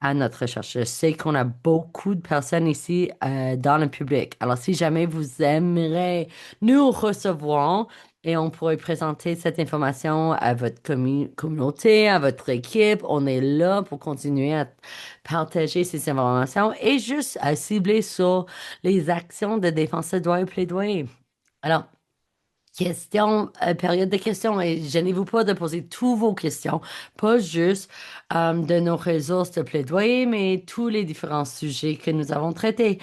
à notre recherche. Je sais qu'on a beaucoup de personnes ici dans le public. Alors, si jamais vous aimeriez nous recevoir et on pourrait présenter cette information à votre communauté, à votre équipe, on est là pour continuer à partager ces informations et juste à cibler sur les actions de défense de droit et plaidoyer. Alors, question, période de questions et gênez-vous pas de poser toutes vos questions, pas juste de nos ressources de plaidoyer, mais tous les différents sujets que nous avons traités.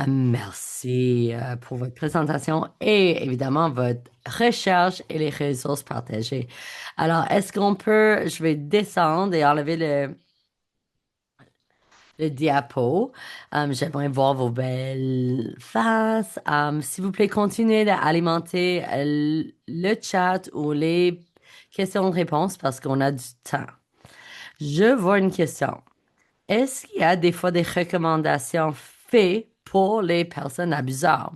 Merci pour votre présentation et évidemment votre recherche et les ressources partagées. Alors, est-ce qu'on peut, je vais descendre et enlever le diapo. J'aimerais voir vos belles faces. S'il vous plaît, continuez d'alimenter le chat ou les questions-réponses parce qu'on a du temps. Je vois une question. Est-ce qu'il y a des fois des recommandations faites pour les personnes abuseurs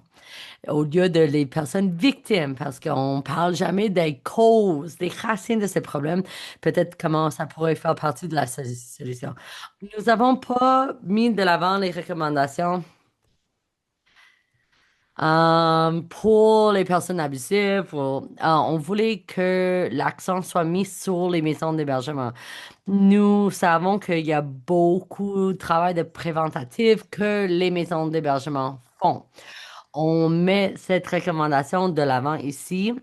au lieu de les personnes victimes, parce qu'on parle jamais des causes, des racines de ces problèmes, peut-être comment ça pourrait faire partie de la solution. Nous n'avons pas mis de l'avant les recommandations pour les personnes abusives. On voulait que l'accent soit mis sur les maisons d'hébergement. Nous savons qu'il y a beaucoup de travail de préventatif que les maisons d'hébergement font. On met cette recommandation de l'avant ici,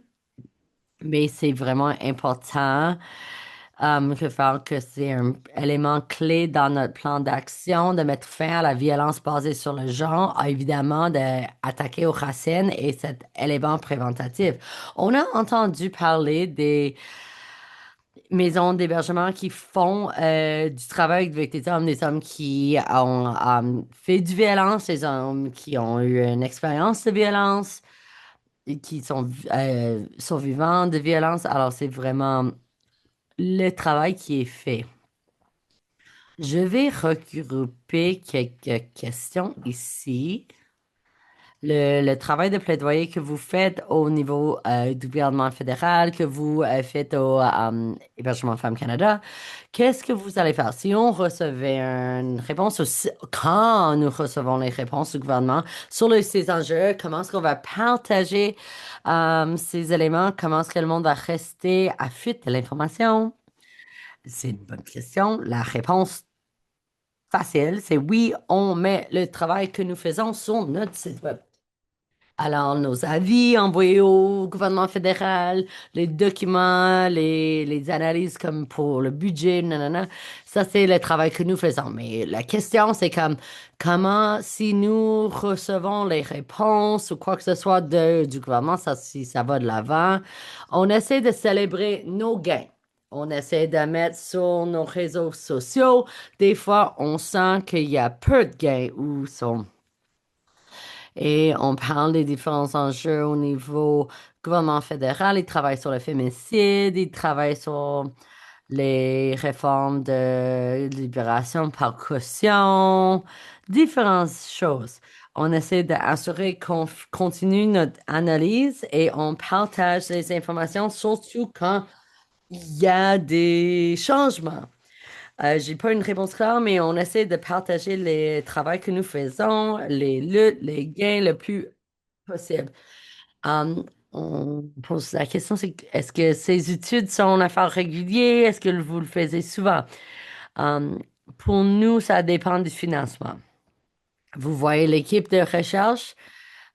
mais c'est vraiment important que c'est un élément clé dans notre plan d'action de mettre fin à la violence basée sur le genre, évidemment d'attaquer aux racines et cet élément préventatif. On a entendu parler des maisons d'hébergement qui font du travail avec des hommes qui ont fait du violence, des hommes qui ont eu une expérience de violence et qui sont survivants de violence. Alors, c'est vraiment le travail qui est fait. Je vais regrouper quelques questions ici. le travail de plaidoyer que vous faites au niveau du gouvernement fédéral, que vous faites au Hébergement Femmes Canada, qu'est-ce que vous allez faire? Si on recevait une réponse, quand nous recevons les réponses du gouvernement sur ces enjeux, comment est-ce qu'on va partager ces éléments? Comment est-ce que le monde va rester affûté de l'information? C'est une bonne question. La réponse facile, c'est oui, on met le travail que nous faisons sur notre site web. Alors, nos avis envoyés au gouvernement fédéral, les documents, les analyses comme pour le budget, nanana, ça c'est le travail que nous faisons. Mais la question, c'est comme, comment, si nous recevons les réponses ou quoi que ce soit du gouvernement, ça, si ça va de l'avant, on essaie de célébrer nos gains. On essaie de mettre sur nos réseaux sociaux. Des fois, on sent qu'il y a peu de gains ou sont et on parle des différents enjeux au niveau gouvernement fédéral. Ils travaillent sur le féminicide, ils travaillent sur les réformes de libération par caution, différentes choses. On essaie d'assurer qu'on continue notre analyse et on partage les informations, surtout quand il y a des changements. J'ai pas une réponse claire, mais on essaie de partager les travaux que nous faisons, les luttes, les gains le plus possible. On pose la question, c'est est-ce que ces études sont une affaire régulière? Est-ce que vous le faites souvent? Um, pour nous, ça dépend du financement. Vous voyez, l'équipe de recherche,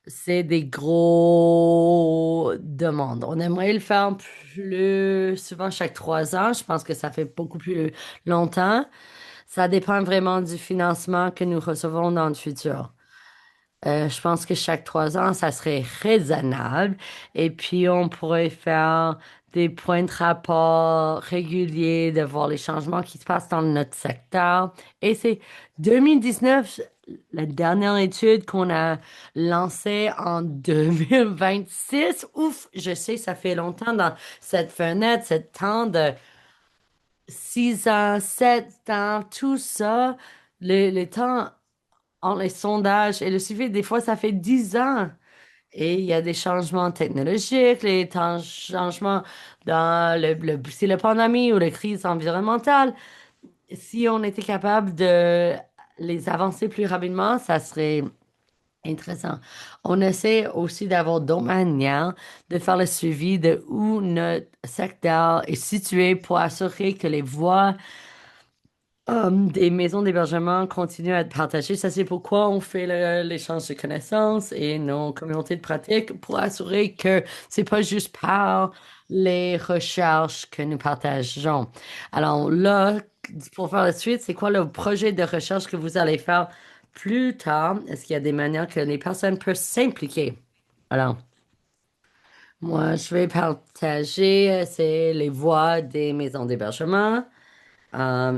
c'est des gros demandes. On aimerait le faire plus souvent chaque 3 ans. Je pense que ça fait beaucoup plus longtemps. Ça dépend vraiment du financement que nous recevons dans le futur. Je pense que chaque 3 ans, ça serait raisonnable. Et puis, on pourrait faire des points de rapport réguliers, de voir les changements qui se passent dans notre secteur. Et c'est 2019, la dernière étude qu'on a lancée en 2026. Ouf, je sais, ça fait longtemps dans cette fenêtre, ce temps de 6 ans, 7 ans, tout ça. Le temps entre les sondages et le suivi, des fois, ça fait 10 ans. Et il y a des changements technologiques, changements dans si la pandémie ou la crise environnementale. Si on était capable de les avancer plus rapidement, ça serait intéressant. On essaie aussi d'avoir d'autres manières de faire le suivi de où notre secteur est situé pour assurer que les voies des maisons d'hébergement continuent à être partagées. Ça, c'est pourquoi on fait l'échange de connaissances et nos communautés de pratique pour assurer que c'est pas juste par les recherches que nous partageons. Alors là, pour faire la suite, c'est quoi le projet de recherche que vous allez faire plus tard? Est-ce qu'il y a des manières que les personnes peuvent s'impliquer? Alors, moi, je vais partager, c'est les voies des maisons d'hébergement.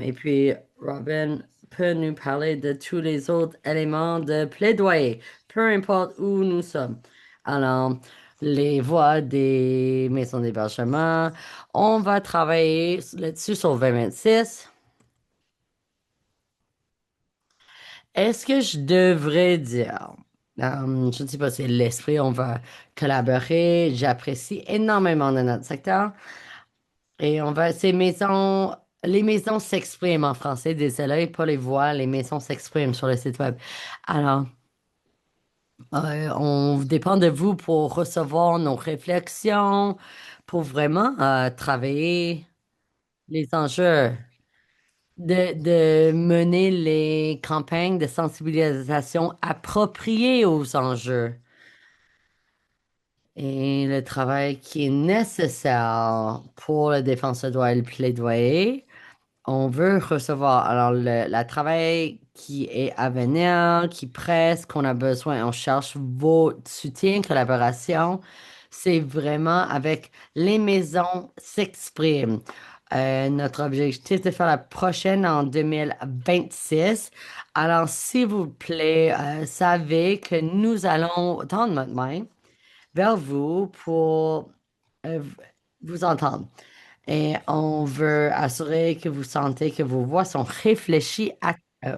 Et puis, Robin peut nous parler de tous les autres éléments de plaidoyer, peu importe où nous sommes. Alors, les voies des maisons d'hébergement, on va travailler là-dessus sur 2026. Est-ce que je devrais dire, je ne sais pas, c'est l'esprit, on va collaborer, j'apprécie énormément de notre secteur. Et on va, les maisons s'expriment en français, désolé, pas les voix, les maisons s'expriment sur le site web. Alors, on dépend de vous pour recevoir nos réflexions, pour vraiment travailler les enjeux, de mener les campagnes de sensibilisation appropriées aux enjeux et le travail qui est nécessaire pour le défenseur droit et le plaidoyer. On veut recevoir. Alors, le travail qui est à venir, qui presse, qu'on a besoin, on cherche votre soutien, collaboration. C'est vraiment avec les maisons s'expriment. Notre objectif est de faire la prochaine en 2026. Alors, s'il vous plaît, savez que nous allons tendre notre main vers vous pour euh, vous entendre. Et on veut assurer que vous sentez que vos voix sont réfléchies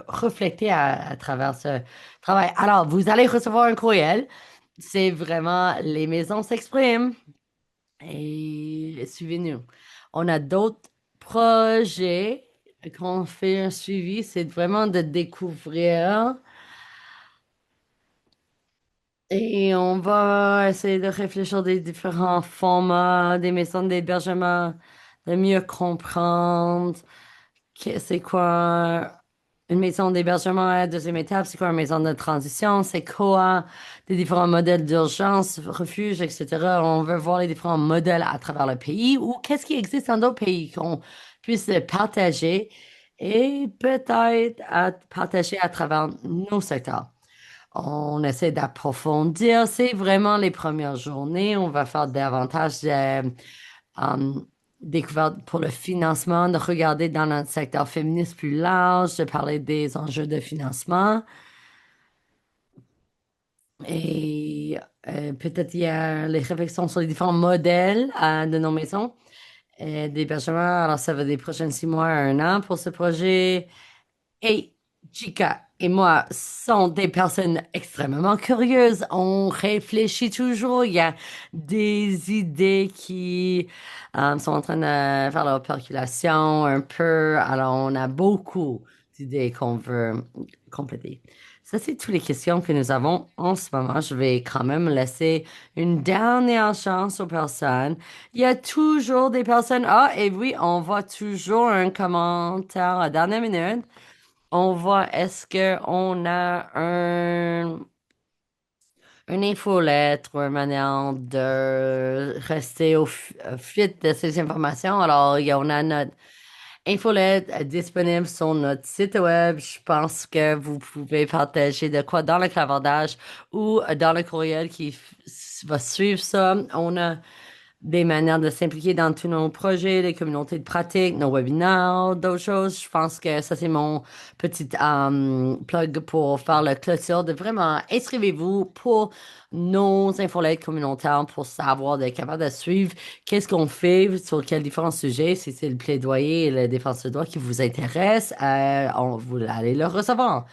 refléter à travers ce travail. Alors, vous allez recevoir un courriel. C'est vraiment les maisons s'expriment et suivez-nous. On a d'autres projets qu'on fait un suivi. C'est vraiment de découvrir et on va essayer de réfléchir des différents formats, des maisons d'hébergement, de mieux comprendre. C'est quoi une maison d'hébergement à la deuxième étape? C'est quoi une maison de transition? C'est quoi des différents modèles d'urgence, refuge, etc. On veut voir les différents modèles à travers le pays ou qu'est-ce qui existe dans d'autres pays qu'on puisse partager et peut-être à partager à travers nos secteurs. On essaie d'approfondir. C'est vraiment les premières journées. On va faire davantage de euh, découvertes pour le financement, de regarder dans notre secteur féministe plus large, de parler des enjeux de financement. Et peut-être il y a les réflexions sur les différents modèles de nos maisons d'hébergement. Alors, ça va des prochains 6 mois à un an pour ce projet. Et Chica et moi sont des personnes extrêmement curieuses. On réfléchit toujours. Il y a des idées qui sont en train de faire leur percolation un peu. Alors, on a beaucoup d'idées qu'on veut compléter. Ça, c'est toutes les questions que nous avons en ce moment. Je vais quand même laisser une dernière chance aux personnes. Il y a toujours des personnes. Ah, et oui, on voit toujours un commentaire à la dernière minute. On voit, est-ce qu'on a une infolette ou une manière de rester au fait de ces informations? Alors, on a notre infolette disponible sur notre site web. Je pense que vous pouvez partager de quoi dans le clavardage ou dans le courriel qui va suivre ça. On a des manières de s'impliquer dans tous nos projets, les communautés de pratique, nos webinaires, d'autres choses. Je pense que ça, c'est mon petit plug pour faire la clôture de vraiment inscrivez-vous pour nos infolettes communautaires pour savoir d'être capable de suivre qu'est-ce qu'on fait sur quels différents sujets. Si c'est le plaidoyer et la défense de droit qui vous intéresse, vous allez le recevoir.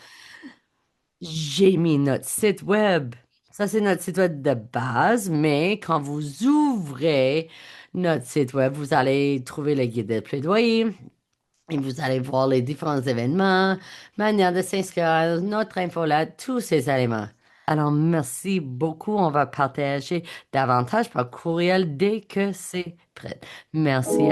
J'ai mis notre site web. Ça, c'est notre site web de base, mais quand vous ouvrez notre site web, vous allez trouver le guide de plaidoyer et vous allez voir les différents événements, manière de s'inscrire, notre infolette, tous ces éléments. Alors, merci beaucoup. On va partager davantage par courriel dès que c'est prêt. Merci.